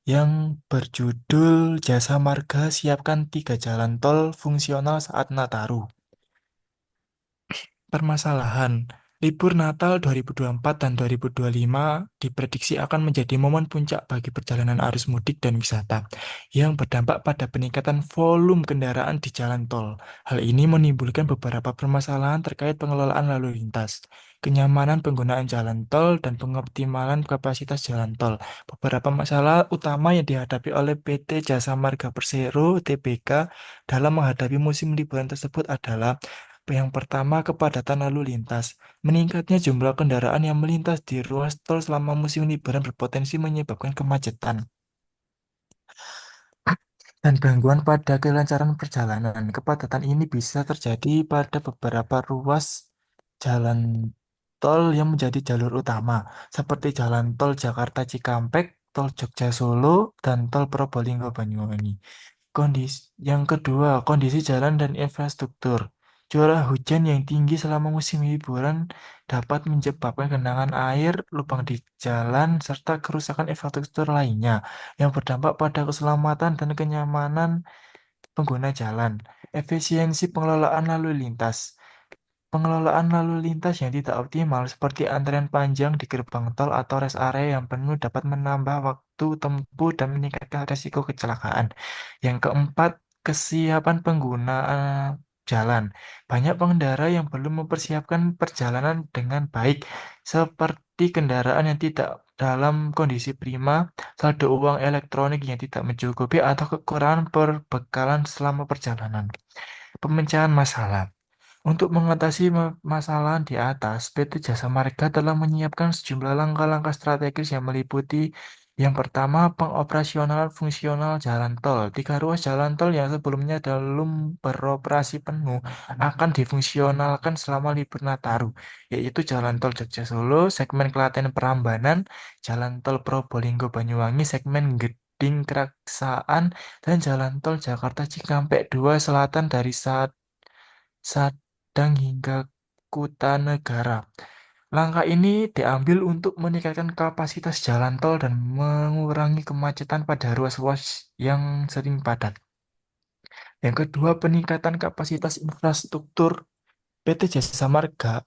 yang berjudul Jasa Marga Siapkan 3 Jalan Tol Fungsional Saat Nataru. Permasalahan, libur Natal 2024 dan 2025 diprediksi akan menjadi momen puncak bagi perjalanan arus mudik dan wisata yang berdampak pada peningkatan volume kendaraan di jalan tol. Hal ini menimbulkan beberapa permasalahan terkait pengelolaan lalu lintas, kenyamanan penggunaan jalan tol, dan pengoptimalan kapasitas jalan tol. Beberapa masalah utama yang dihadapi oleh PT Jasa Marga Persero (TBK) dalam menghadapi musim liburan tersebut adalah yang pertama, kepadatan lalu lintas. Meningkatnya jumlah kendaraan yang melintas di ruas tol selama musim liburan berpotensi menyebabkan kemacetan dan gangguan pada kelancaran perjalanan. Kepadatan ini bisa terjadi pada beberapa ruas jalan tol yang menjadi jalur utama, seperti jalan tol Jakarta Cikampek, tol Jogja Solo, dan tol Probolinggo Banyuwangi. Yang kedua, kondisi jalan dan infrastruktur. Curah hujan yang tinggi selama musim liburan dapat menyebabkan genangan air, lubang di jalan, serta kerusakan infrastruktur lainnya yang berdampak pada keselamatan dan kenyamanan pengguna jalan. Efisiensi pengelolaan lalu lintas. pengelolaan lalu lintas yang tidak optimal seperti antrian panjang di gerbang tol atau rest area yang penuh dapat menambah waktu tempuh dan meningkatkan risiko kecelakaan. Yang keempat, kesiapan pengguna jalan. Banyak pengendara yang belum mempersiapkan perjalanan dengan baik, seperti kendaraan yang tidak dalam kondisi prima, saldo uang elektronik yang tidak mencukupi, atau kekurangan perbekalan selama perjalanan. Pemecahan masalah. Untuk mengatasi masalah di atas, PT Jasa Marga telah menyiapkan sejumlah langkah-langkah strategis yang meliputi yang pertama, pengoperasionalan fungsional jalan tol. 3 ruas jalan tol yang sebelumnya belum beroperasi penuh akan difungsionalkan selama libur Nataru, yaitu Jalan Tol Jogja Solo, segmen Klaten Prambanan, Jalan Tol Probolinggo Banyuwangi, segmen Geding Keraksaan, dan Jalan Tol Jakarta Cikampek 2 Selatan dari Sadang hingga Kutanegara. Langkah ini diambil untuk meningkatkan kapasitas jalan tol dan mengurangi kemacetan pada ruas-ruas yang sering padat. Yang kedua, peningkatan kapasitas infrastruktur. PT Jasa Marga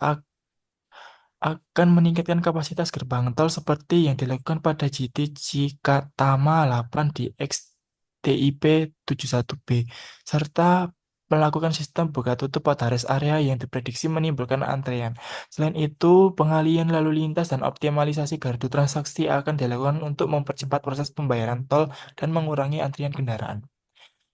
akan meningkatkan kapasitas gerbang tol seperti yang dilakukan pada GT Cikatama 8 di XTIP 71B, serta melakukan sistem buka tutup pada rest area yang diprediksi menimbulkan antrean. Selain itu, pengalihan lalu lintas dan optimalisasi gardu transaksi akan dilakukan untuk mempercepat proses pembayaran tol dan mengurangi antrian kendaraan.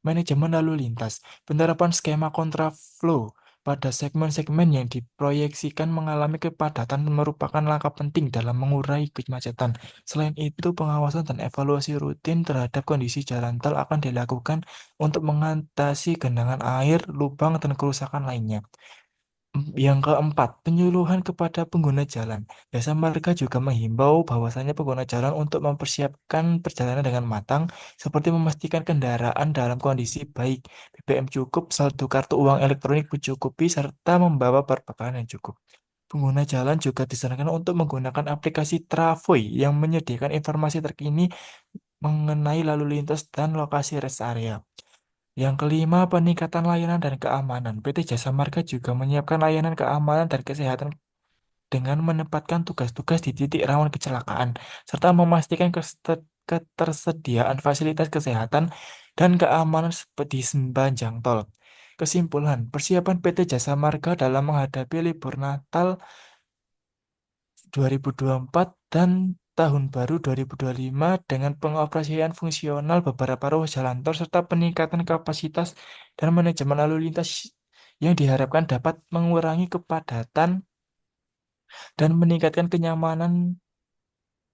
Manajemen lalu lintas, penerapan skema kontraflow pada segmen-segmen yang diproyeksikan mengalami kepadatan merupakan langkah penting dalam mengurai kemacetan. Selain itu, pengawasan dan evaluasi rutin terhadap kondisi jalan tol akan dilakukan untuk mengatasi genangan air, lubang, dan kerusakan lainnya. Yang keempat, penyuluhan kepada pengguna jalan. Jasa Marga juga menghimbau bahwasannya pengguna jalan untuk mempersiapkan perjalanan dengan matang, seperti memastikan kendaraan dalam kondisi baik, BBM cukup, saldo kartu uang elektronik mencukupi, serta membawa perbekalan yang cukup. Pengguna jalan juga disarankan untuk menggunakan aplikasi Travoy yang menyediakan informasi terkini mengenai lalu lintas dan lokasi rest area. Yang kelima, peningkatan layanan dan keamanan. PT Jasa Marga juga menyiapkan layanan keamanan dan kesehatan dengan menempatkan tugas-tugas di titik rawan kecelakaan, serta memastikan ketersediaan fasilitas kesehatan dan keamanan seperti sepanjang tol. Kesimpulan, persiapan PT Jasa Marga dalam menghadapi libur Natal 2024 dan Tahun Baru 2025 dengan pengoperasian fungsional beberapa ruas jalan tol serta peningkatan kapasitas dan manajemen lalu lintas yang diharapkan dapat mengurangi kepadatan dan meningkatkan kenyamanan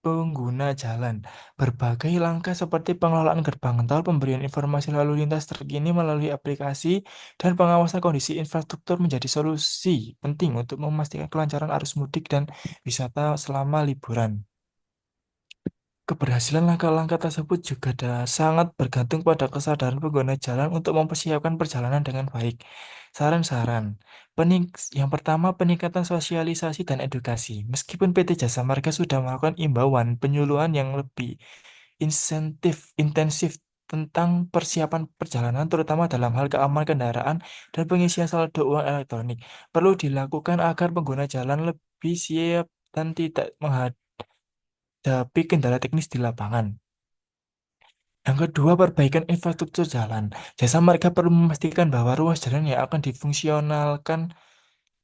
pengguna jalan. Berbagai langkah seperti pengelolaan gerbang tol, pemberian informasi lalu lintas terkini melalui aplikasi, dan pengawasan kondisi infrastruktur menjadi solusi penting untuk memastikan kelancaran arus mudik dan wisata selama liburan. Keberhasilan langkah-langkah tersebut juga sangat bergantung pada kesadaran pengguna jalan untuk mempersiapkan perjalanan dengan baik. Saran-saran. Yang pertama, peningkatan sosialisasi dan edukasi. Meskipun PT Jasa Marga sudah melakukan imbauan penyuluhan yang lebih intensif tentang persiapan perjalanan, terutama dalam hal keamanan kendaraan dan pengisian saldo uang elektronik, perlu dilakukan agar pengguna jalan lebih siap dan tidak menghadapi kendala teknis di lapangan. Yang kedua, perbaikan infrastruktur jalan. Jasa Marga perlu memastikan bahwa ruas jalan yang akan difungsionalkan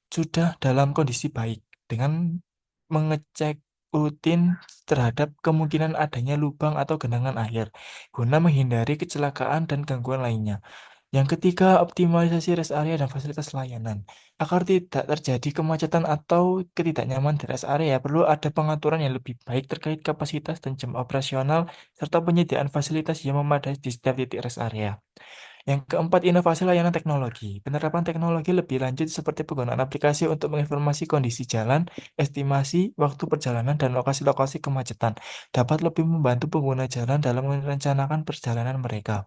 sudah dalam kondisi baik dengan mengecek rutin terhadap kemungkinan adanya lubang atau genangan air guna menghindari kecelakaan dan gangguan lainnya. Yang ketiga, optimalisasi rest area dan fasilitas layanan. Agar tidak terjadi kemacetan atau ketidaknyamanan di rest area, perlu ada pengaturan yang lebih baik terkait kapasitas dan jam operasional, serta penyediaan fasilitas yang memadai di setiap titik rest area. Yang keempat, inovasi layanan teknologi. Penerapan teknologi lebih lanjut seperti penggunaan aplikasi untuk menginformasi kondisi jalan, estimasi waktu perjalanan, dan lokasi-lokasi kemacetan dapat lebih membantu pengguna jalan dalam merencanakan perjalanan mereka.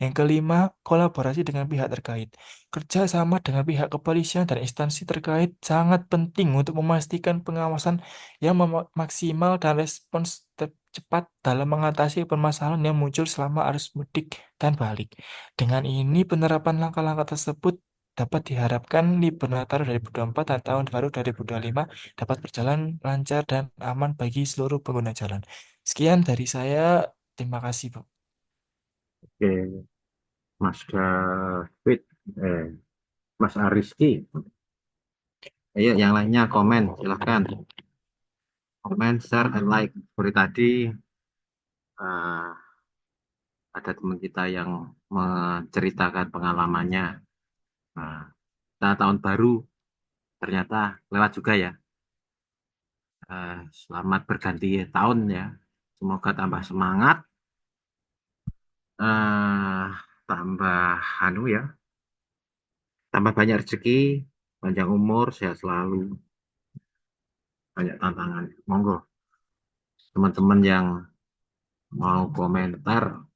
Yang kelima, kolaborasi dengan pihak terkait. Kerja sama dengan pihak kepolisian dan instansi terkait sangat penting untuk memastikan pengawasan yang maksimal dan respons cepat dalam mengatasi permasalahan yang muncul selama arus mudik dan balik. Dengan ini, penerapan langkah-langkah tersebut dapat diharapkan libur Natal 2024 dan Tahun Baru 2025 dapat berjalan lancar dan aman bagi seluruh pengguna jalan. Sekian dari saya. Terima kasih, Bu. Oke, Mas David, eh, Mas Ariski. Ayo, yang lainnya komen, silahkan. Komen, share, and like. Seperti tadi, eh, ada teman kita yang menceritakan pengalamannya. Nah, kita tahun baru ternyata lewat juga ya. Selamat berganti tahun ya. Semoga tambah semangat, eh tambah anu ya, tambah banyak rezeki, panjang umur, sehat selalu, banyak tantangan. Monggo, teman-teman yang mau komentar.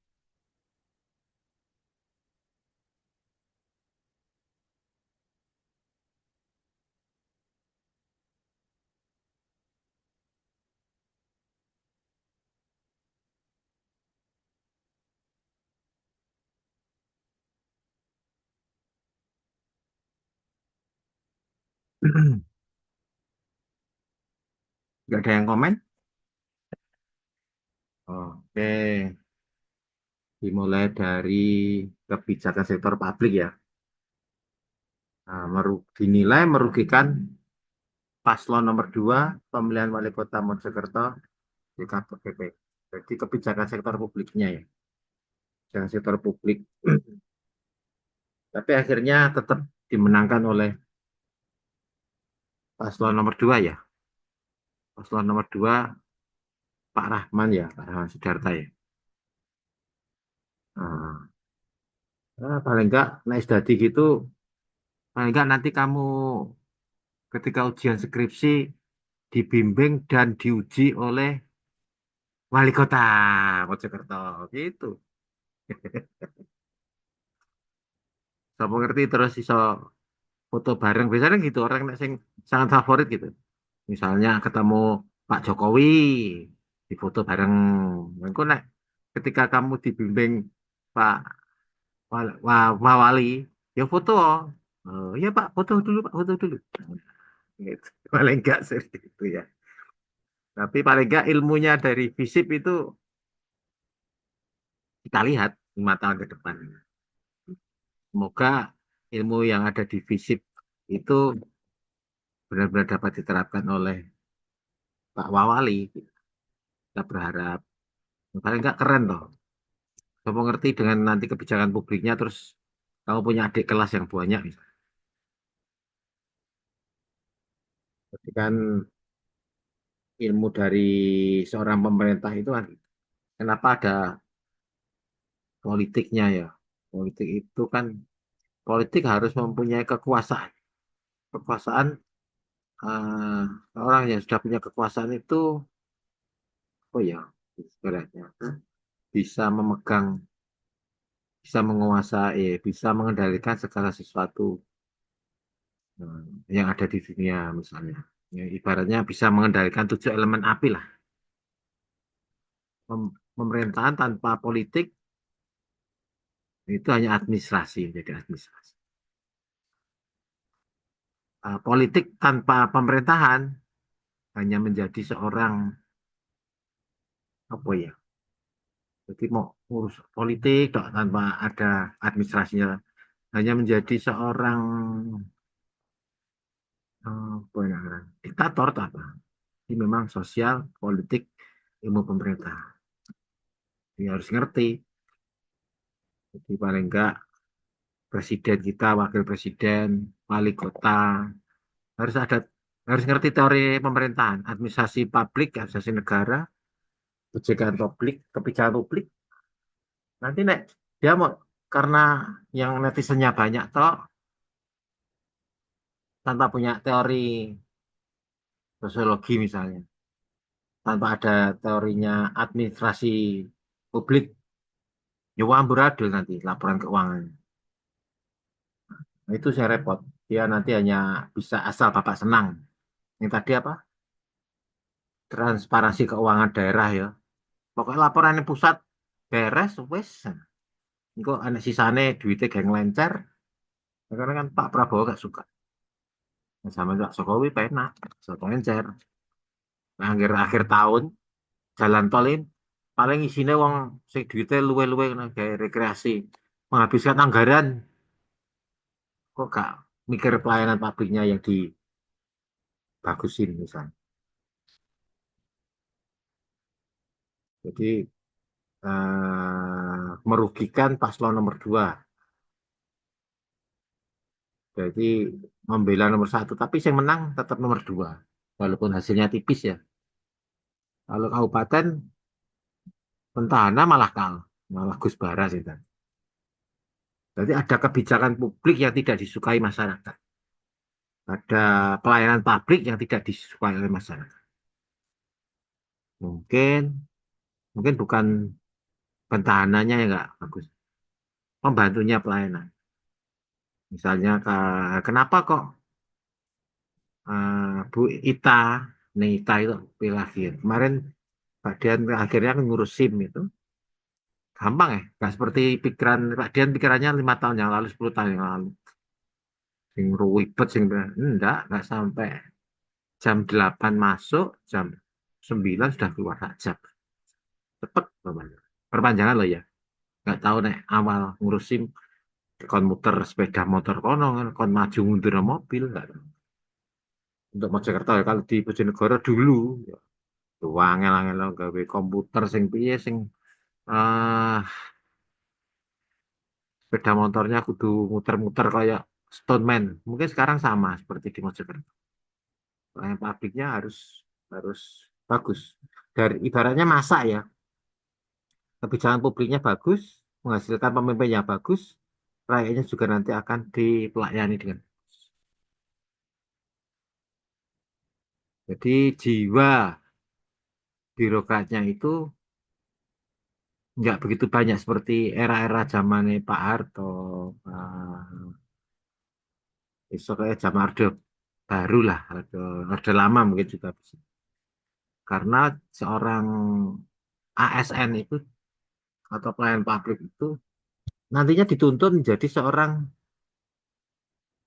Nggak ada yang komen? Oke, dimulai dari kebijakan sektor publik ya. Nah, dinilai merugikan paslon nomor 2 pemilihan wali kota Mojokerto di KPP. Jadi kebijakan sektor publiknya ya, kebijakan sektor publik. Tapi akhirnya tetap dimenangkan oleh paslon nomor 2 ya. Paslon nomor 2 Pak Rahman ya, Pak Rahman Sudarta ya. Nah, paling enggak naik dadi gitu, paling enggak nanti kamu ketika ujian skripsi dibimbing dan diuji oleh wali kota Mojokerto gitu. Saya ngerti terus iso foto bareng. Biasanya gitu orang yang sangat favorit gitu. Misalnya ketemu Pak Jokowi di foto bareng. Engko nek ketika kamu dibimbing Pak Wali, ya foto. Oh, ya Pak, foto dulu Pak, foto dulu. Gitu. Paling enggak seperti itu ya. Tapi paling enggak ilmunya dari FISIP itu kita lihat 5 tahun ke depan. Semoga ilmu yang ada di FISIP itu benar-benar dapat diterapkan oleh Pak Wawali. Kita berharap paling enggak keren toh. Kamu ngerti dengan nanti kebijakan publiknya terus kamu punya adik kelas yang banyak. Jadi kan ilmu dari seorang pemerintah itu kan kenapa ada politiknya ya. Politik itu kan politik harus mempunyai kekuasaan. Kekuasaan orang yang sudah punya kekuasaan itu oh ya ibaratnya bisa memegang, bisa menguasai, bisa mengendalikan segala sesuatu yang ada di dunia misalnya. Ya, ibaratnya bisa mengendalikan 7 elemen api lah. Pemerintahan tanpa politik itu hanya administrasi, jadi administrasi. Politik tanpa pemerintahan hanya menjadi seorang apa ya? Jadi mau urus politik tanpa ada administrasinya hanya menjadi seorang apa ya, diktator atau apa. Ini memang sosial, politik, ilmu pemerintah. Dia harus ngerti. Jadi paling enggak presiden kita, wakil presiden, wali kota harus ada harus ngerti teori pemerintahan, administrasi publik, administrasi negara, kebijakan publik, kebijakan publik. Nanti nek dia mau karena yang netizennya banyak toh tanpa punya teori sosiologi misalnya, tanpa ada teorinya administrasi publik, ya amburadul nanti laporan keuangan. Nah, itu saya repot. Dia nanti hanya bisa asal Bapak senang. Yang tadi apa? Transparansi keuangan daerah ya. Pokoknya laporan pusat beres wes. Engko ana sisane duitnya geng lencer Karena kan Pak Prabowo gak suka. Nah, sama Pak Jokowi penak, soto encer. Nah, akhir tahun jalan tol ini paling isinya wong sing duitnya luwe-luwe kena kayak rekreasi, menghabiskan anggaran, kok gak mikir pelayanan publiknya yang dibagusin misalnya. Jadi merugikan paslon nomor 2. Jadi membela nomor 1, tapi yang menang tetap nomor 2, walaupun hasilnya tipis ya. Kalau kabupaten petahana malah kalah, malah Gus Bara sih. Jadi ada kebijakan publik yang tidak disukai masyarakat. Ada pelayanan publik yang tidak disukai oleh masyarakat. Mungkin, mungkin bukan pentahananya yang nggak bagus, pembantunya pelayanan. Misalnya, kenapa kok Bu Ita, nih Ita itu pilih lagi ya. Kemarin Pak Dian akhirnya kan ngurus SIM itu. Gampang ya, nggak seperti pikiran Pak Dian, pikirannya 5 tahun yang lalu, 10 tahun yang lalu. Sing ribet, enggak sampai jam 8 masuk, jam 9 sudah keluar hajat. Cepet, perpanjangan loh ya. Nggak tahu nih awal ngurusin kon muter sepeda motor kono kan, kon maju mundur mobil nggak tahu. Untuk Mojokerto ya, kalau di Bojonegoro dulu ya, tuh angel-angel gawe komputer sing piye sing ah sepeda motornya kudu muter-muter kayak stuntman. Mungkin sekarang sama seperti di Mojokerto. Pelayanan publiknya harus harus bagus. Dari ibaratnya masak ya, kebijakan publiknya bagus, menghasilkan pemimpin yang bagus, rakyatnya juga nanti akan dipelayani dengan. Jadi jiwa birokratnya itu nggak begitu banyak seperti era-era zamannya Pak Harto, besok kayak zaman Orde Baru lah, Orde Lama mungkin juga bisa. Karena seorang ASN itu atau pelayan publik itu nantinya dituntut menjadi seorang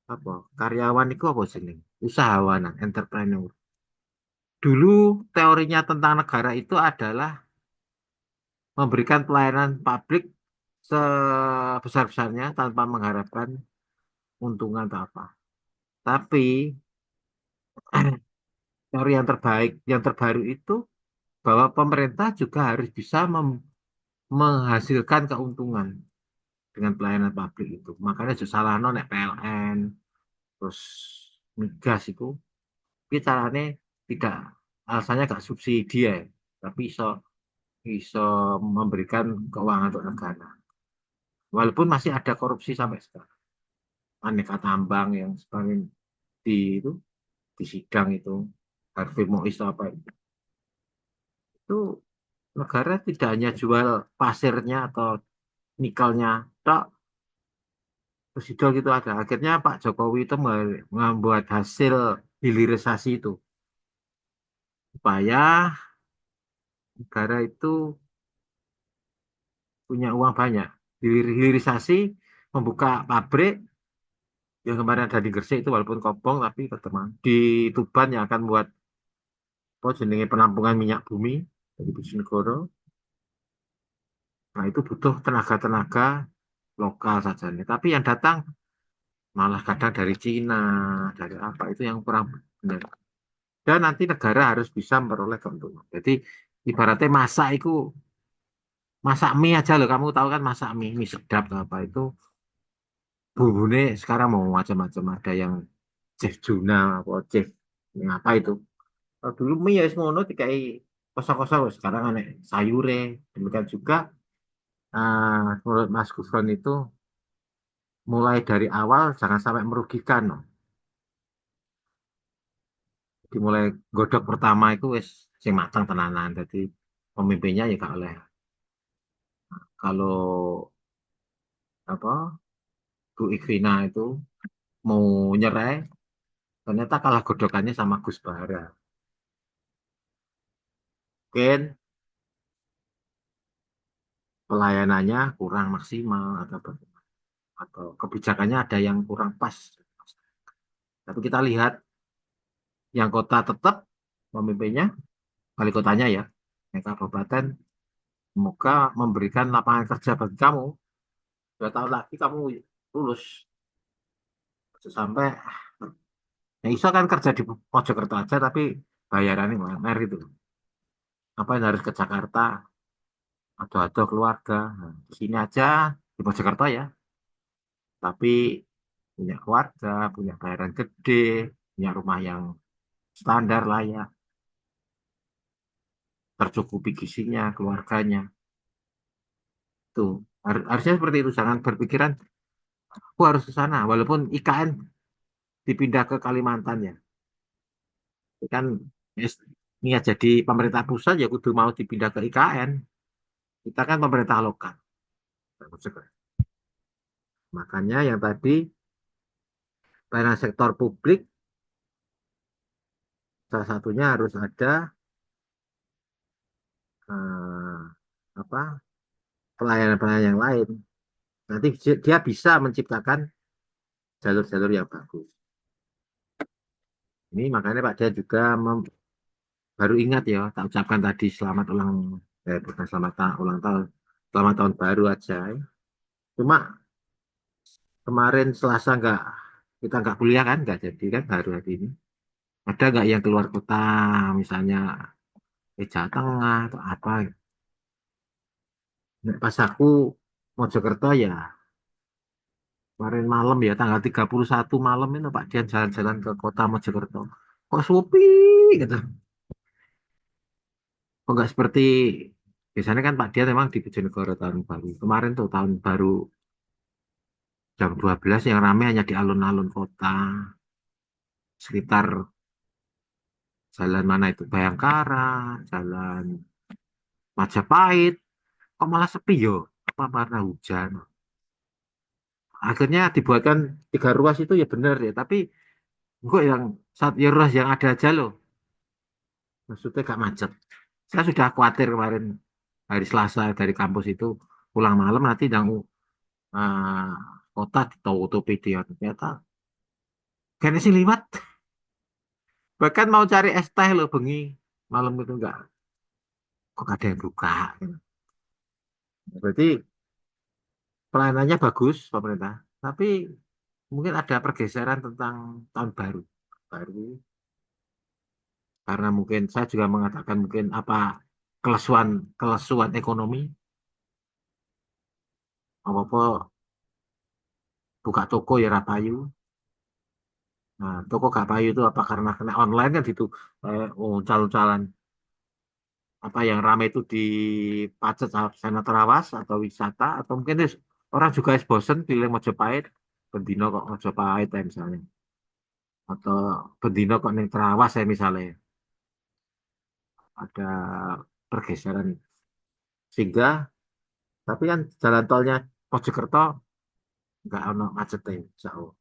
apa karyawan itu apa sih, usahawan, entrepreneur. Dulu teorinya tentang negara itu adalah memberikan pelayanan publik sebesar-besarnya tanpa mengharapkan untungan atau apa. Tapi teori yang terbaik, yang terbaru itu bahwa pemerintah juga harus bisa menghasilkan keuntungan dengan pelayanan publik itu. Makanya justru salah nek PLN, terus migas itu, caranya tidak, alasannya gak subsidi ya, tapi bisa bisa memberikan keuangan untuk negara. Walaupun masih ada korupsi sampai sekarang. Aneka tambang yang sekarang itu di sidang itu, Harvey Mois apa itu negara tidak hanya jual pasirnya atau nikelnya, tok, residu gitu ada. Akhirnya Pak Jokowi itu membuat hasil hilirisasi itu supaya negara itu punya uang banyak. Hilirisasi membuka pabrik yang kemarin ada di Gresik itu walaupun kobong tapi tetap di Tuban yang akan buat apa jenenge penampungan minyak bumi dari Bojonegoro. Nah itu butuh tenaga-tenaga lokal saja nih. Tapi yang datang malah kadang dari Cina, dari apa itu yang kurang benar. Dan nanti negara harus bisa memperoleh keuntungan. Jadi ibaratnya masak itu, masak mie aja loh. Kamu tahu kan masak mie, mie sedap atau apa itu. Bumbunya sekarang mau macam-macam. Ada yang chef Juna, apa chef yang apa itu. Kalau dulu mie ya semono dikai kosong-kosong. Sekarang aneh sayure. Demikian juga menurut Mas Gufron itu mulai dari awal jangan sampai merugikan. No. Dimulai godok pertama itu wis sing matang tenanan. Jadi pemimpinnya ya gak oleh. Kalau apa Bu Ikrina itu mau nyerai, ternyata kalah godokannya sama Gus Bara. Mungkin pelayanannya kurang maksimal atau bagaimana. atau kebijakannya ada yang kurang pas. Tapi kita lihat yang kota tetap pemimpinnya, wali kotanya ya, yang kabupaten, semoga memberikan lapangan kerja bagi kamu. 2 tahun lagi kamu lulus. Sampai ya iso kan kerja di Mojokerto aja tapi bayarannya UMR gitu. Apa yang harus ke Jakarta? Ada keluarga. Nah, di sini aja di Mojokerto ya. Tapi punya keluarga, punya bayaran gede, punya rumah yang standar layak, tercukupi gizinya, keluarganya. Tuh, harusnya seperti itu. Jangan berpikiran, aku harus ke sana. Walaupun IKN dipindah ke Kalimantan ya. Kan niat jadi pemerintah pusat ya kudu mau dipindah ke IKN. Kita kan pemerintah lokal. Makanya yang tadi pelayanan sektor publik salah satunya harus ada eh, apa pelayanan-pelayanan yang lain. Nanti dia bisa menciptakan jalur-jalur yang bagus. Ini makanya Pak Dia juga baru ingat ya, tak ucapkan tadi bukan ulang tahun, selamat tahun baru aja. Cuma kemarin Selasa kita nggak kuliah kan, nggak jadi kan baru hari ini. Ada nggak yang keluar kota, misalnya Jawa Tengah atau apa? Nah, pas aku Mojokerto ya kemarin malam ya tanggal 31 malam itu Pak Dian jalan-jalan ke kota Mojokerto. Kok sepi gitu. Kok nggak seperti biasanya kan Pak Dian memang di Bojonegoro tahun baru. Kemarin tuh tahun baru jam 12 yang ramai hanya di alun-alun kota sekitar jalan mana itu Bayangkara, jalan Majapahit. Kok malah sepi yo? Apa karena hujan? Akhirnya dibuatkan 3 ruas itu ya benar ya, tapi kok yang ya ruas yang ada aja loh. Maksudnya gak macet. Saya sudah khawatir kemarin hari Selasa dari kampus itu pulang malam nanti yang uh, kota ditutupi dia ternyata kayaknya sih liwat. Bahkan mau cari es teh loh bengi malam itu enggak kok ada yang buka. Berarti pelayanannya bagus pemerintah, tapi mungkin ada pergeseran tentang tahun baru. Baru karena mungkin saya juga mengatakan mungkin apa kelesuan kelesuan ekonomi apa-apa buka toko ya rapayu. Nah, toko gak payu itu apa karena kena online kan gitu. Oh, calon-calon apa yang ramai itu di pacet sana terawas atau wisata atau mungkin orang juga bosen pilih Mojopahit, bendino kok Mojopahit ya misalnya. Atau bendino kok neng terawas ya misalnya. Ada pergeseran sehingga tapi kan jalan tolnya Mojokerto nggak ono macetnya jauh.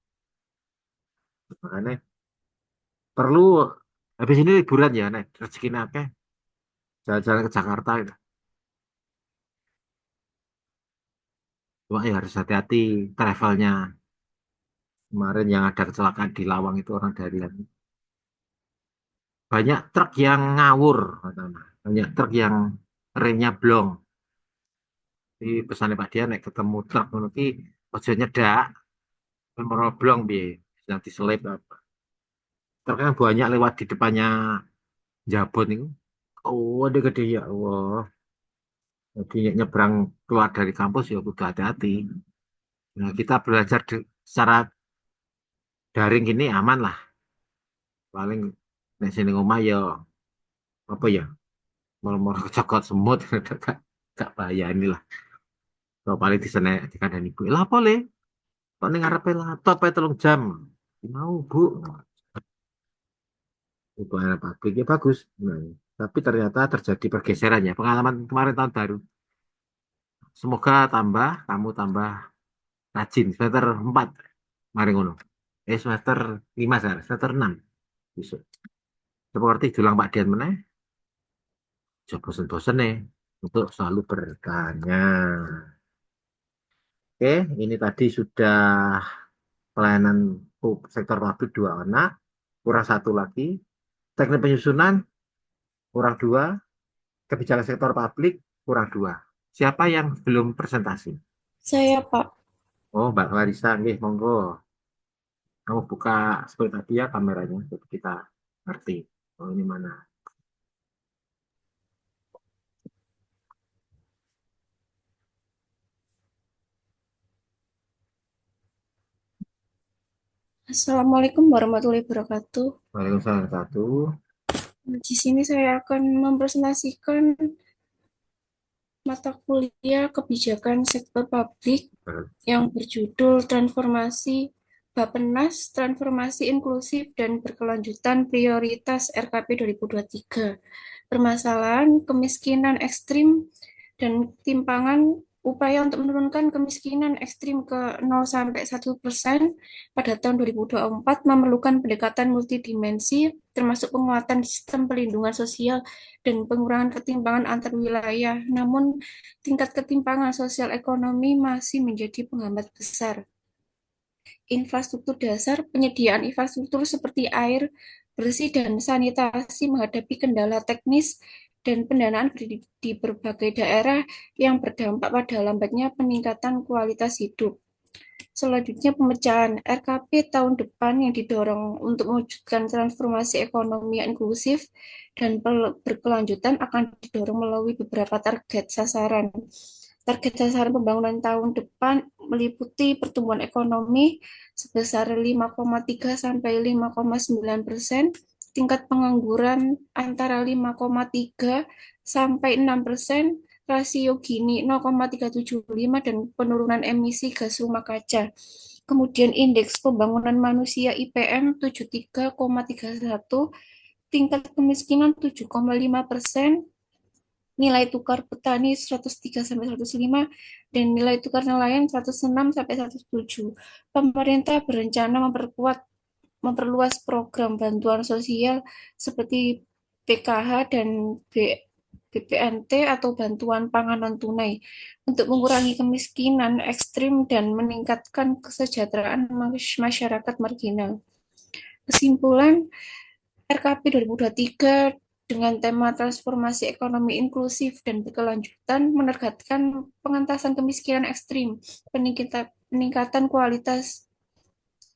Makanya perlu habis ini liburan ya nek rezeki nake jalan-jalan ke Jakarta gitu. Cuma ya harus hati-hati travelnya. Kemarin yang ada kecelakaan di Lawang itu orang dari banyak truk yang ngawur, katanya. Banyak truk yang remnya blong. Di pesannya Pak Dian, nek ketemu truk nanti ojo nyedak, memang blong bi, nanti selip apa. Truk yang banyak lewat di depannya Jabon itu. Oh, ada gede ya Allah. Jadi nyebrang keluar dari kampus ya kudu hati-hati. Nah, kita belajar secara daring gini aman lah. Paling nek sini ngomah ya apa ya mau kecokot semut gak bahaya inilah kalau paling di sana dikandani ibu lah boleh kok ning ngarepe laptop ae 3 jam mau bu itu anak pabrik ya bagus nah, tapi ternyata terjadi pergeseran ya pengalaman kemarin tahun baru semoga kamu tambah rajin semester 4 mari ngono semester 5 sekarang semester 6 besok seperti julang Pak Dian meneh coba bosen-bosen nih untuk selalu bertanya Oke, ini tadi sudah pelayanan sektor publik 2 anak, kurang 1 lagi. Teknik penyusunan kurang 2, kebijakan sektor publik kurang 2. Siapa yang belum presentasi? Saya, Pak. Oh, Mbak Larissa, nggih, monggo. Kamu buka seperti tadi ya kameranya, jadi kita ngerti. Oh, ini mana? Assalamualaikum warahmatullahi wabarakatuh. Waalaikumsalam 1. Di sini saya akan mempresentasikan mata kuliah kebijakan sektor publik yang berjudul Transformasi Bappenas, Transformasi Inklusif dan Berkelanjutan Prioritas RKP 2023. Permasalahan kemiskinan ekstrim dan ketimpangan, upaya untuk menurunkan kemiskinan ekstrim ke 0-1% pada tahun 2024 memerlukan pendekatan multidimensi, termasuk penguatan sistem pelindungan sosial dan pengurangan ketimpangan antar wilayah. Namun, tingkat ketimpangan sosial ekonomi masih menjadi penghambat besar. Infrastruktur dasar, penyediaan infrastruktur seperti air, bersih, dan sanitasi menghadapi kendala teknis dan pendanaan di berbagai daerah yang berdampak pada lambatnya peningkatan kualitas hidup. Selanjutnya, pemecahan RKP tahun depan yang didorong untuk mewujudkan transformasi ekonomi yang inklusif dan berkelanjutan akan didorong melalui beberapa target sasaran. Target sasaran pembangunan tahun depan meliputi pertumbuhan ekonomi sebesar 5,3 sampai 5,9%, tingkat pengangguran antara 5,3 sampai 6%, rasio Gini 0,375 dan penurunan emisi gas rumah kaca. Kemudian indeks pembangunan manusia IPM 73,31, tingkat kemiskinan 7,5%, nilai tukar petani 103 sampai 105 dan nilai tukar nelayan 106 sampai 107. Pemerintah berencana memperluas program bantuan sosial seperti PKH dan BPNT atau bantuan pangan non tunai untuk mengurangi kemiskinan ekstrim dan meningkatkan kesejahteraan masyarakat marginal. Kesimpulan, RKP 2023 dengan tema transformasi ekonomi inklusif dan berkelanjutan menargetkan pengentasan kemiskinan ekstrim, peningkatan kualitas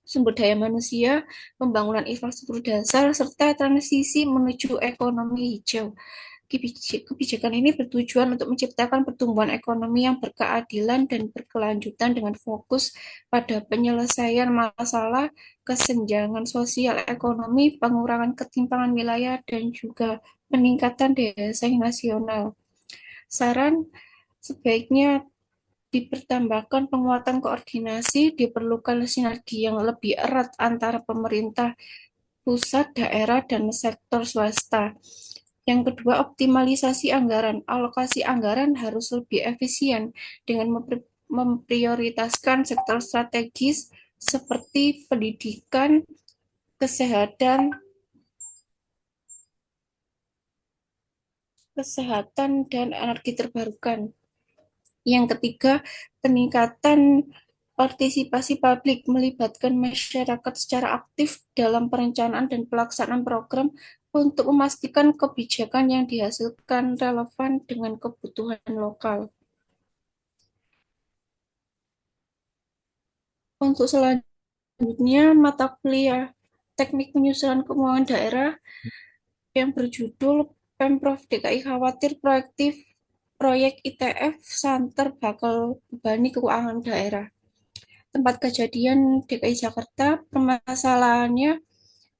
sumber daya manusia, pembangunan infrastruktur dasar, serta transisi menuju ekonomi hijau. Kebijakan ini bertujuan untuk menciptakan pertumbuhan ekonomi yang berkeadilan dan berkelanjutan dengan fokus pada penyelesaian masalah kesenjangan sosial ekonomi, pengurangan ketimpangan wilayah, dan juga peningkatan daya saing nasional. Saran sebaiknya dipertambahkan penguatan koordinasi, diperlukan sinergi yang lebih erat antara pemerintah pusat, daerah, dan sektor swasta. Yang kedua, optimalisasi anggaran. Alokasi anggaran harus lebih efisien dengan memprioritaskan sektor strategis seperti pendidikan, kesehatan, dan energi terbarukan. Yang ketiga, peningkatan partisipasi publik melibatkan masyarakat secara aktif dalam perencanaan dan pelaksanaan program untuk memastikan kebijakan yang dihasilkan relevan dengan kebutuhan lokal. Untuk selanjutnya, mata kuliah Teknik Penyusunan Keuangan Daerah yang berjudul Pemprov DKI Khawatir Proyek ITF Santer Bakal Bebani Keuangan Daerah. Tempat kejadian DKI Jakarta, permasalahannya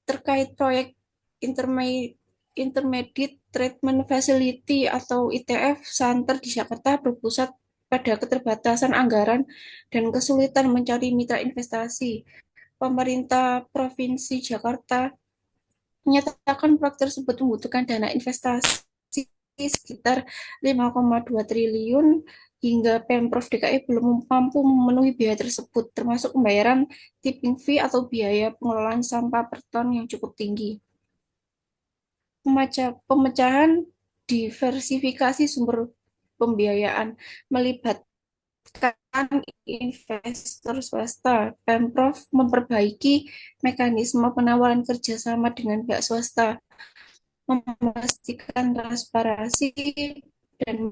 terkait proyek Intermediate Treatment Facility atau ITF Santer di Jakarta berpusat pada keterbatasan anggaran dan kesulitan mencari mitra investasi. Pemerintah Provinsi Jakarta menyatakan proyek tersebut membutuhkan dana investasi sekitar 5,2 triliun hingga Pemprov DKI belum mampu memenuhi biaya tersebut, termasuk pembayaran tipping fee atau biaya pengelolaan sampah per ton yang cukup tinggi. Pemecahan diversifikasi sumber pembiayaan melibatkan investor swasta. Pemprov memperbaiki mekanisme penawaran kerjasama dengan pihak swasta, memastikan transparansi, dan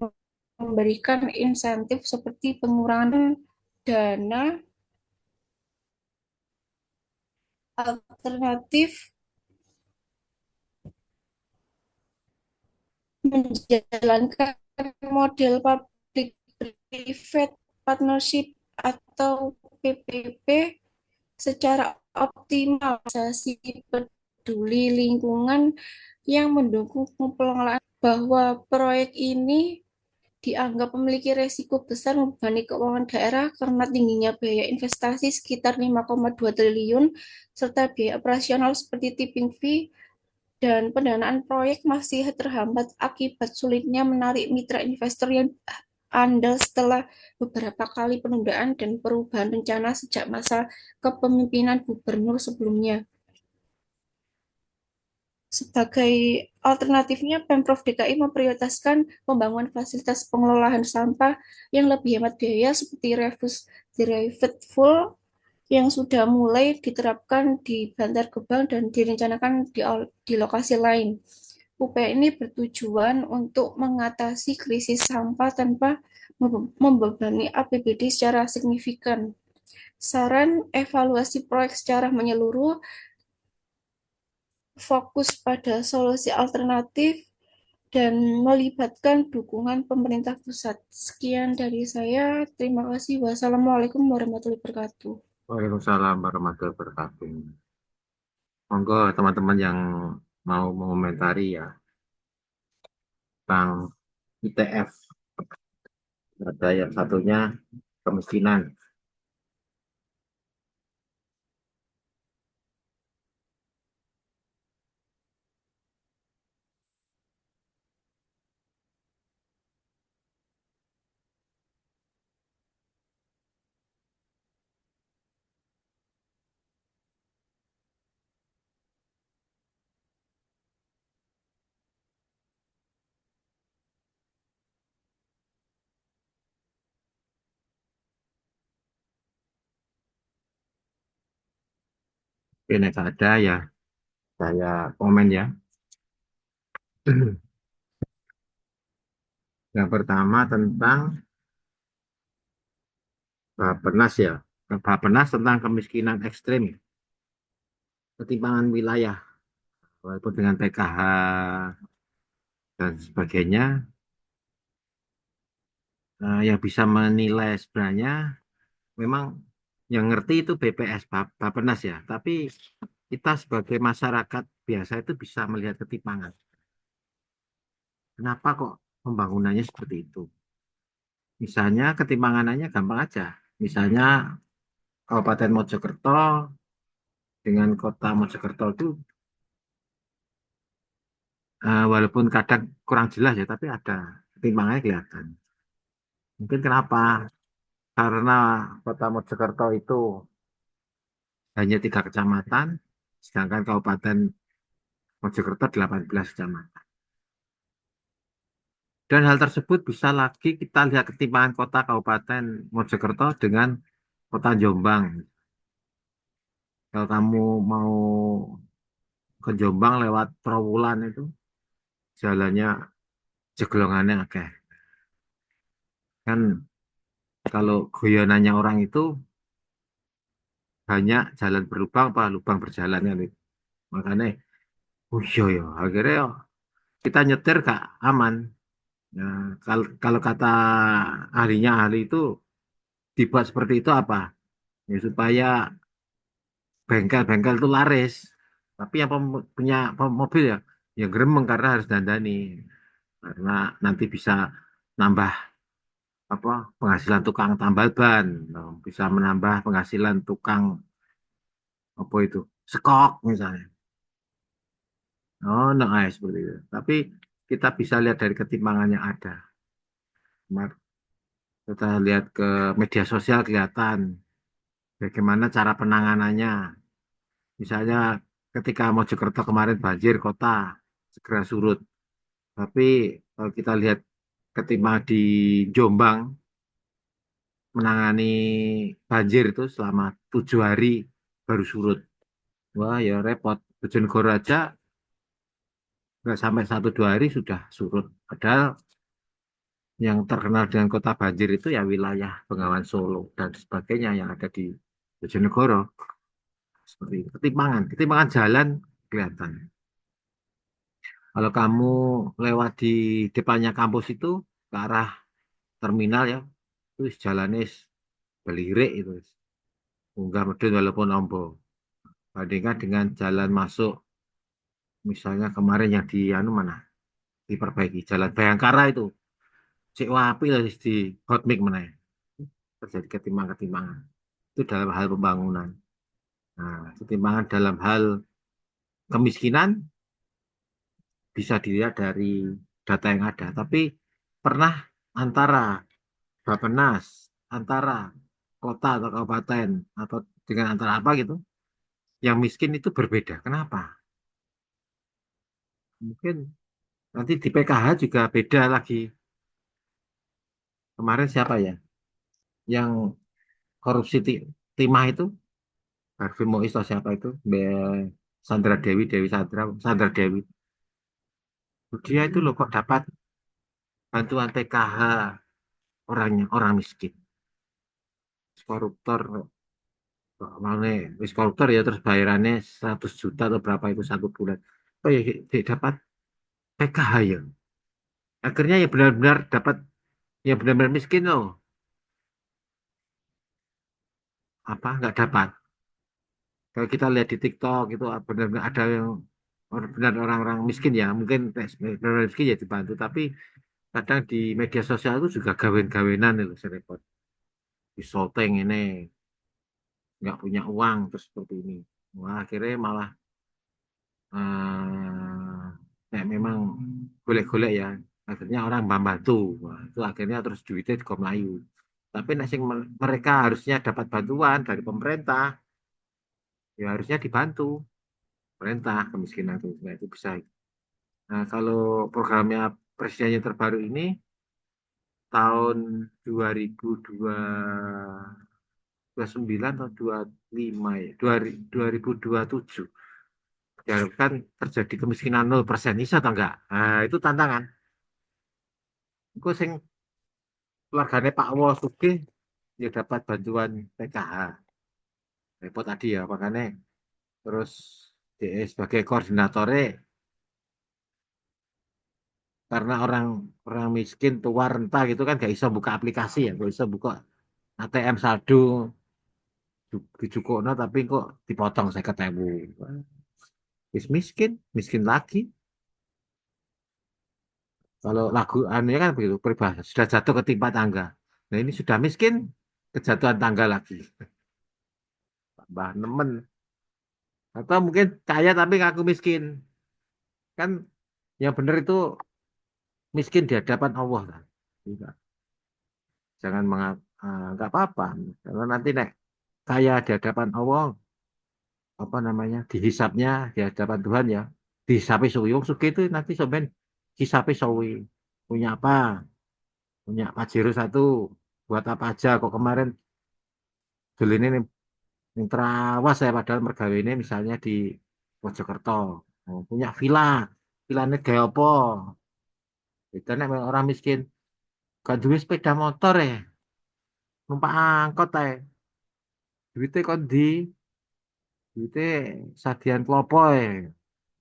memberikan insentif seperti pengurangan dana alternatif, menjalankan model public-private partnership atau PPP secara optimal, peduli lingkungan yang mendukung pengelolaan, bahwa proyek ini dianggap memiliki resiko besar membebani keuangan daerah karena tingginya biaya investasi sekitar 5,2 triliun, serta biaya operasional seperti tipping fee, dan pendanaan proyek masih terhambat akibat sulitnya menarik mitra investor yang andal setelah beberapa kali penundaan dan perubahan rencana sejak masa kepemimpinan gubernur sebelumnya. Sebagai alternatifnya, Pemprov DKI memprioritaskan pembangunan fasilitas pengelolaan sampah yang lebih hemat biaya seperti refuse derived fuel yang sudah mulai diterapkan di Bantar Gebang dan direncanakan di lokasi lain. Upaya ini bertujuan untuk mengatasi krisis sampah tanpa membebani APBD secara signifikan. Saran evaluasi proyek secara menyeluruh, fokus pada solusi alternatif, dan melibatkan dukungan pemerintah pusat. Sekian dari saya. Terima kasih. Wassalamualaikum warahmatullahi wabarakatuh. Waalaikumsalam warahmatullahi wabarakatuh. Monggo teman-teman yang mau mengomentari ya tentang ITF. Ada yang satunya kemiskinan. Ini ada ya, saya komen ya. Yang pertama tentang Bappenas ya. Bappenas tentang kemiskinan ekstrim, ketimpangan wilayah, walaupun dengan PKH dan sebagainya, yang bisa menilai sebenarnya memang yang ngerti itu BPS, Bappenas ya. Tapi kita sebagai masyarakat biasa itu bisa melihat ketimpangan. Kenapa kok pembangunannya seperti itu? Misalnya ketimpangannya gampang aja. Misalnya Kabupaten Mojokerto dengan Kota Mojokerto itu walaupun kadang kurang jelas ya, tapi ada ketimpangannya kelihatan. Mungkin kenapa? Karena Kota Mojokerto itu hanya 3 kecamatan, sedangkan Kabupaten Mojokerto 18 kecamatan. Dan hal tersebut bisa lagi kita lihat ketimpangan kota Kabupaten Mojokerto dengan Kota Jombang. Kalau kamu mau ke Jombang lewat Trowulan itu, jalannya jeglongannya oke. Kan kalau guyonannya orang itu banyak jalan berlubang apa lubang berjalan kan itu. Makanya, oh iya ya, akhirnya ya, kita nyetir gak aman. Nah, kalau kata ahli itu dibuat seperti itu apa? Ya, supaya bengkel-bengkel itu laris. Tapi yang punya mobil ya, yang gremeng karena harus dandani. Karena nanti bisa nambah apa penghasilan tukang tambal ban, nah, bisa menambah penghasilan tukang apa itu sekok misalnya. Oh, nah, seperti itu. Tapi kita bisa lihat dari ketimpangan yang ada. Kita lihat ke media sosial kelihatan bagaimana cara penanganannya. Misalnya ketika Mojokerto kemarin banjir kota segera surut. Tapi kalau kita lihat ketimpangan di Jombang menangani banjir itu selama 7 hari baru surut. Wah ya repot. Bojonegoro aja nggak sampai 1 2 hari sudah surut. Padahal yang terkenal dengan kota banjir itu ya wilayah Bengawan Solo dan sebagainya yang ada di Bojonegoro. Seperti itu. Ketimpangan jalan kelihatan. Kalau kamu lewat di depannya kampus itu ke arah terminal ya, itu jalannya belirik itu. Munggah medun walaupun ombo. Bandingkan dengan jalan masuk, misalnya kemarin yang di anu mana, diperbaiki jalan Bayangkara itu, cek wapi lah di hotmik mana ya. Terjadi ketimpangan-ketimpangan. Itu dalam hal pembangunan. Nah, ketimpangan dalam hal kemiskinan bisa dilihat dari data yang ada. Tapi pernah antara Bappenas, antara kota atau kabupaten atau dengan antara apa gitu, yang miskin itu berbeda. Kenapa? Mungkin nanti di PKH juga beda lagi. Kemarin siapa ya? Yang korupsi timah itu, Harvey Mois atau siapa itu? Sandra Dewi, Sandra Dewi. Dia itu loh kok dapat bantuan PKH orangnya, orang miskin. Koruptor, mana wis koruptor ya terus bayarannya 100 juta atau berapa itu 1 bulan. Oh ya dia dapat PKH ya. Akhirnya ya benar-benar dapat ya benar-benar miskin loh. Apa nggak dapat? Kalau kita lihat di TikTok itu benar-benar ada yang benar orang-orang miskin ya, mungkin benar miskin ya dibantu, tapi kadang di media sosial itu juga gawen-gawenan itu serempet. Di shooting ini nggak punya uang terus seperti ini. Wah, akhirnya malah kayak memang golek-golek ya. Akhirnya orang membantu. Wah, itu akhirnya terus duitnya di Melayu. Tapi nek sing mereka harusnya dapat bantuan dari pemerintah, ya harusnya dibantu pemerintah kemiskinan itu. Nah, itu bisa. Nah, kalau programnya presiden yang terbaru ini tahun 2029 atau 25 ya, 2027 diharapkan terjadi kemiskinan 0% bisa atau enggak? Nah, itu tantangan. Itu sing keluarganya Pak Wo Sugih ya dapat bantuan PKH. Repot tadi ya, makanya terus DE sebagai koordinatornya karena orang orang miskin tua renta gitu kan gak bisa buka aplikasi ya, gak bisa buka ATM saldo di Jukokno tapi kok dipotong 50.000. Miskin, miskin lagi. Kalau lagu anunya kan begitu, peribahasa sudah jatuh ketimpa tangga. Nah ini sudah miskin, kejatuhan tangga lagi. Tambah nemen. Atau mungkin kaya tapi ngaku miskin. Kan yang benar itu miskin di hadapan Allah kan. Tidak. Jangan nggak apa-apa. Kalau nanti nek kaya di hadapan Allah, apa namanya, dihisapnya di hadapan Tuhan ya, dihisapi suwi. Wong sugih itu nanti sampean hisapi suwi. Punya apa? Punya Pajero 1. Buat apa aja? Kok kemarin beli ini yang terawas saya padahal mergawe ini misalnya di Mojokerto. Oh, punya villa. Villanya gaya apa? Itu nek orang miskin. Gak duwe sepeda motor ya. Numpak angkot ya. Duitnya kon duitnya sadian klopo ya.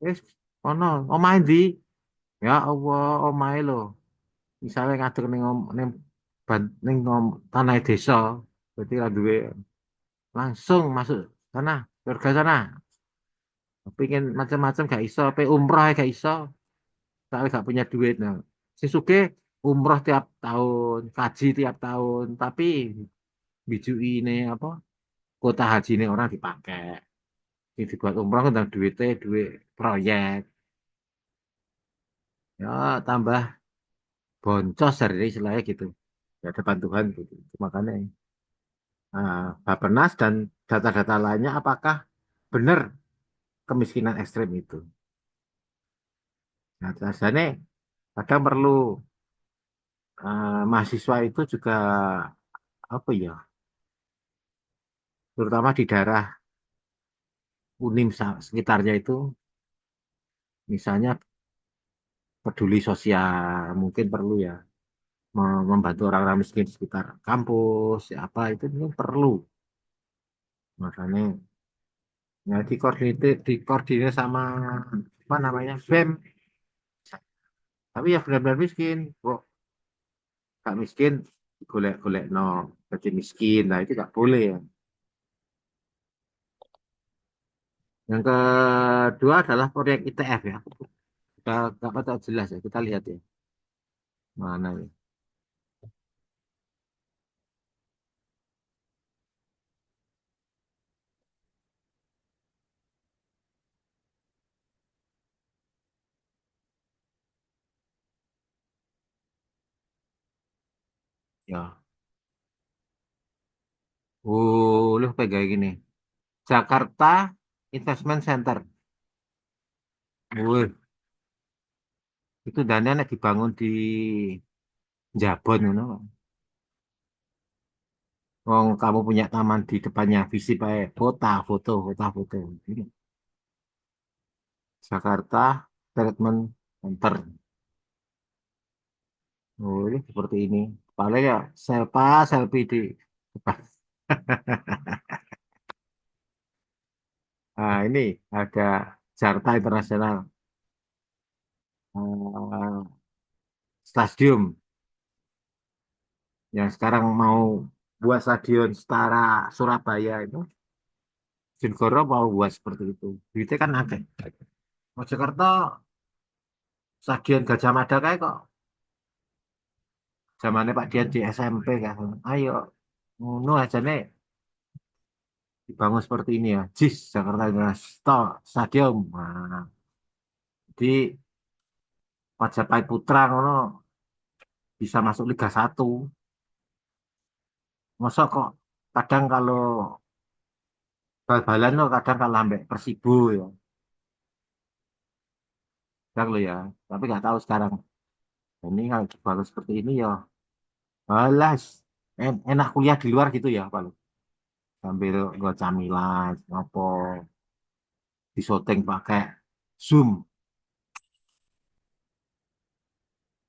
Wis ono omahe ndi? Ya Allah, omahe lho. Misalnya ngadeg ning tanah desa, berarti ra duwe langsung masuk sana, surga sana. Pengen macam-macam gak iso, pe umroh ya gak iso, tapi gak punya duit. Nah, si sugih umroh tiap tahun, kaji tiap tahun, tapi biju ini apa? Kuota haji ini orang dipakai. Ini dibuat umroh tentang duitnya, duit proyek. Ya, tambah boncos dari istilahnya gitu. Ya, depan Tuhan gitu. Makanya Bappenas dan data-data lainnya apakah benar kemiskinan ekstrim itu? Nah, biasanya kadang perlu mahasiswa itu juga apa ya, terutama di daerah Unim sekitarnya itu, misalnya peduli sosial, mungkin perlu ya membantu orang-orang miskin di sekitar kampus, ya apa itu mungkin perlu. Makanya ya dikoordinir sama apa namanya BEM, tapi ya benar-benar miskin. Kok gak miskin, golek-golek no jadi miskin, nah itu gak boleh ya. Yang kedua adalah proyek ITF ya. Kita nggak tahu jelas ya, kita lihat ya mana ya. Ya, lu pegang gini. Jakarta Investment Center. Wih, itu dana nek dibangun di Jabon, you know. Wong kamu punya taman di depannya, visi pakai foto. Ini Jakarta Treatment Center. Oh, ini seperti ini. Paling ya selfie di depan. Nah, ini ada Jakarta Internasional Stadium yang sekarang mau buat stadion setara Surabaya itu. Jenggoro mau buat seperti itu. Duitnya kan akeh. Mojokerto stadion Gajah Mada kayak kok zamannya Pak Dian di SMP kan. Ayo, ngono aja nih dibangun seperti ini ya. JIS Jakarta International Stadium. Nah, di Majapahit Putra ngono bisa masuk Liga 1. Masa kok kadang kalau bal-balan lo kadang kalau ambek Persibo ya. Kadang lo ya. Tapi nggak tahu sekarang. Ini kalau dibangun seperti ini ya. Alas, enak kuliah di luar gitu ya kalau sambil gua camilan, apa di syuting pakai Zoom.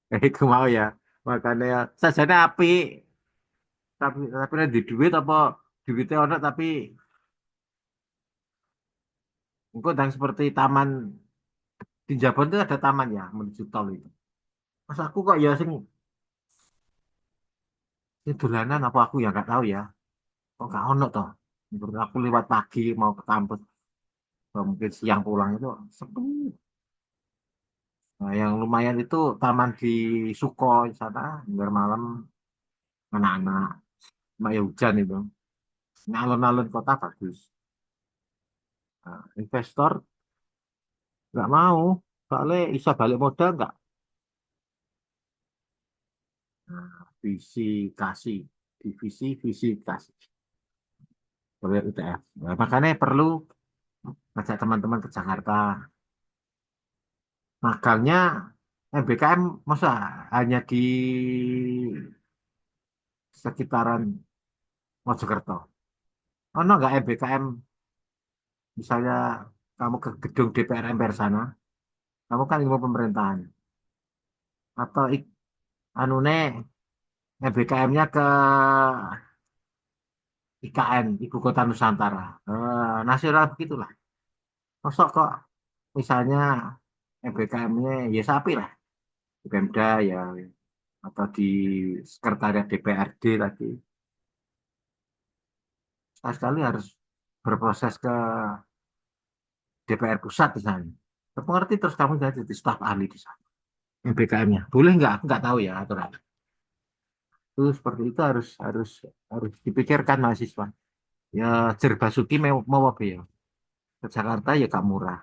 Itu mau ya. Makanya sajane api, tapi nek di duit apa duitnya ono tapi engko dan seperti taman di Jabon itu ada taman ya menuju tol itu. Mas aku kok ya sing dolanan apa aku ya nggak tahu ya. Kok nggak ono toh. Menurut aku lewat pagi mau ke kampus, atau mungkin siang pulang itu sepi. Nah, yang lumayan itu taman di Sukhoi sana, biar malam anak-anak, mak ya hujan itu. Nah, alun-alun kota bagus. Nah, investor nggak mau, soalnya bisa balik modal nggak. Nah, visi kasih, visi kasih, proyek UTF. Nah, makanya perlu ngajak teman-teman ke Jakarta. Magangnya MBKM masa hanya di sekitaran Mojokerto. Oh, no, nggak MBKM, misalnya kamu ke gedung DPR MPR sana, kamu kan ilmu pemerintahan. Atau anune BKM-nya ke IKN, Ibu Kota Nusantara. Nasional begitulah. Masuk kok misalnya BKM-nya ya sapi lah. Di Pemda ya, atau di Sekretariat DPRD tadi. Sekali harus berproses ke DPR pusat di sana. Mengerti terus kamu jadi staf ahli di sana. BKM-nya. Boleh nggak? Aku nggak tahu ya aturan. Itu seperti itu harus dipikirkan mahasiswa. Ya Jerbasuki mau apa ya? Ke Jakarta ya gak murah.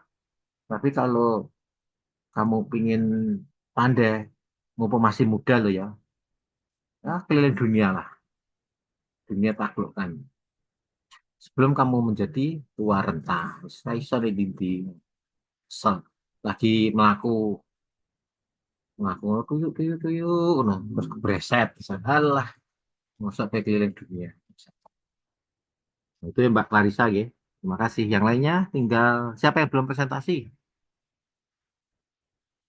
Tapi kalau kamu pingin pandai, mumpung masih muda loh ya, ya keliling dunia lah, dunia taklukkan. Sebelum kamu menjadi tua renta, saya iso di dinding, lagi melaku, tuyuk, no, terus kebreset, alah, Masa kayak keliling dunia. Nah, itu ya Mbak Clarissa ya. Terima kasih. Yang lainnya tinggal siapa yang belum presentasi?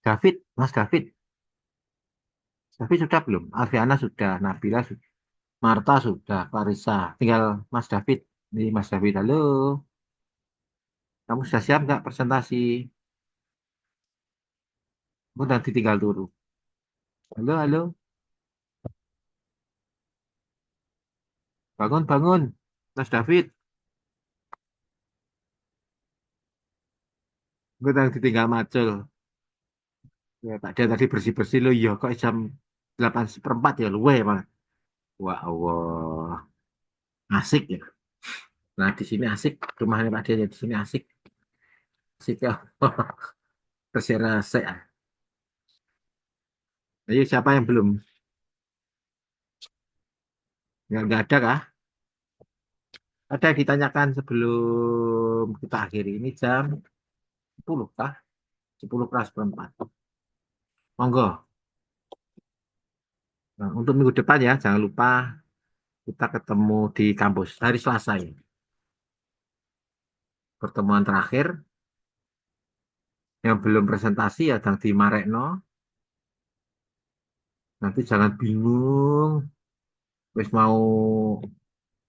David, Mas David. David sudah belum? Alfiana sudah, Nabila sudah, Marta sudah, Clarissa. Tinggal Mas David. Ini Mas David, halo. Kamu sudah siap nggak presentasi? Kamu nanti tinggal turun. Halo, halo. Bangun, bangun. Mas David. Gue nanti tinggal macul. Ya, Pak dia tadi bersih-bersih lo. Iya, kok jam 8:04 ya luwe malah. Wah, Allah. Asik ya. Nah, di sini asik. Rumahnya Pak Dian ya, di sini asik. Asik ya. Terserah saya. Ayo, siapa yang belum? Nggak ada kah? Ada yang ditanyakan sebelum kita akhiri ini jam 10 kah? 10 kelas perempat. Monggo. Nah, untuk minggu depan ya, jangan lupa kita ketemu di kampus hari Selasa ya. Pertemuan terakhir yang belum presentasi ya jangan di Marekno. Nanti jangan bingung. Wis mau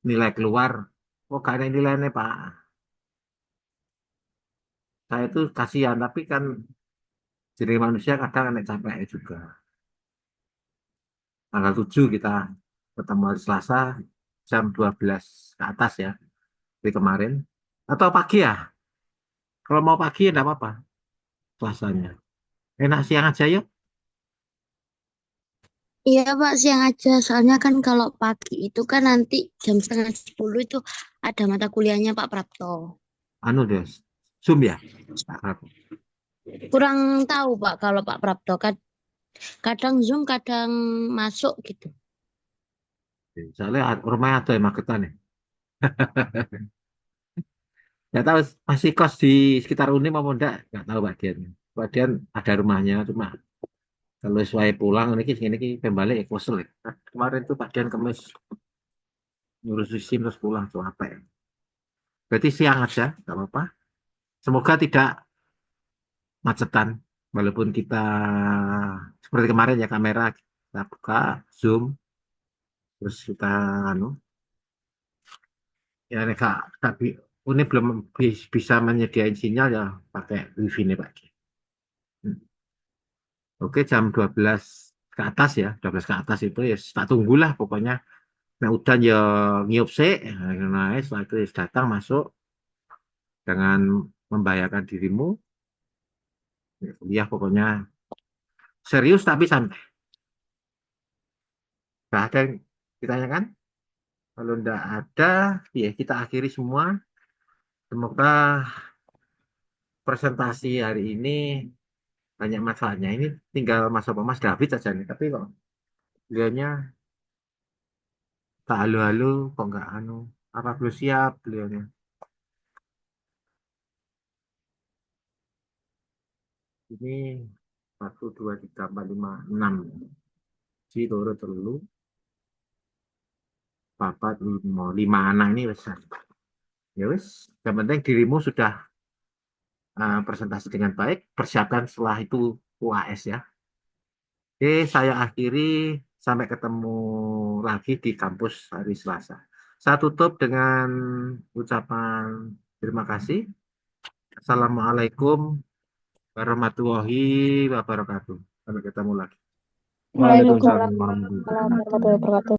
nilai keluar. Oh, gak ada nilainya Pak. Saya itu kasihan, tapi kan jadi manusia kadang ada capek juga. Tanggal 7 kita ketemu hari Selasa jam 12 ke atas ya. Di kemarin. Atau pagi ya. Kalau mau pagi ya enggak apa-apa. Selasanya. Enak siang aja yuk. Iya Pak, siang aja. Soalnya kan kalau pagi itu kan nanti jam 9:30 itu ada mata kuliahnya Pak Prapto. Anu deh. Zoom ya. Pak Prabu. Kurang tahu Pak kalau Pak Prapto kan kadang Zoom, kadang masuk gitu. Soalnya rumahnya ada yang Magetan ya. Nggak tahu masih kos di sekitar Unim mau enggak? Nggak tahu Pak Dian. Pak Dian ada rumahnya cuma kalau sesuai pulang ini sini kembali ya kosel ya. Nah, kemarin tuh Pak Dian kemis ngurus SIM terus pulang tuh apa ya? Berarti siang aja, nggak apa-apa. Semoga tidak macetan. Walaupun kita seperti kemarin ya kamera kita buka zoom terus kita anu ya nek tapi ini belum bisa menyediain sinyal ya pakai wifi nih Pak. Hmm. Oke jam 12 ke atas ya 12 ke atas itu ya tak tunggulah pokoknya nah udah ya ngiup sih nah setelah itu ya datang masuk dengan membahayakan dirimu ya, kuliah pokoknya serius tapi santai. Gak ada yang ditanyakan? Kalau enggak ada, ya kita akhiri semua. Semoga presentasi hari ini banyak manfaatnya. Ini tinggal Mas David saja nih. Tapi kok beliaunya tak halu-halu, kok enggak anu. Apa belum siap beliaunya? Ini 1, 2, 3, 4, 5, 6. Si turu telu, 4, 5, 5 anak ini besar. Ya wis, yang penting dirimu sudah presentasi dengan baik. Persiapkan setelah itu UAS ya. Oke, saya akhiri sampai ketemu lagi di kampus hari Selasa. Saya tutup dengan ucapan terima kasih. Assalamualaikum warahmatullahi wabarakatuh. Sampai ketemu lagi. Waalaikumsalam Waalaikumsalam warahmatullahi wabarakatuh. warahmatullahi wabarakatuh.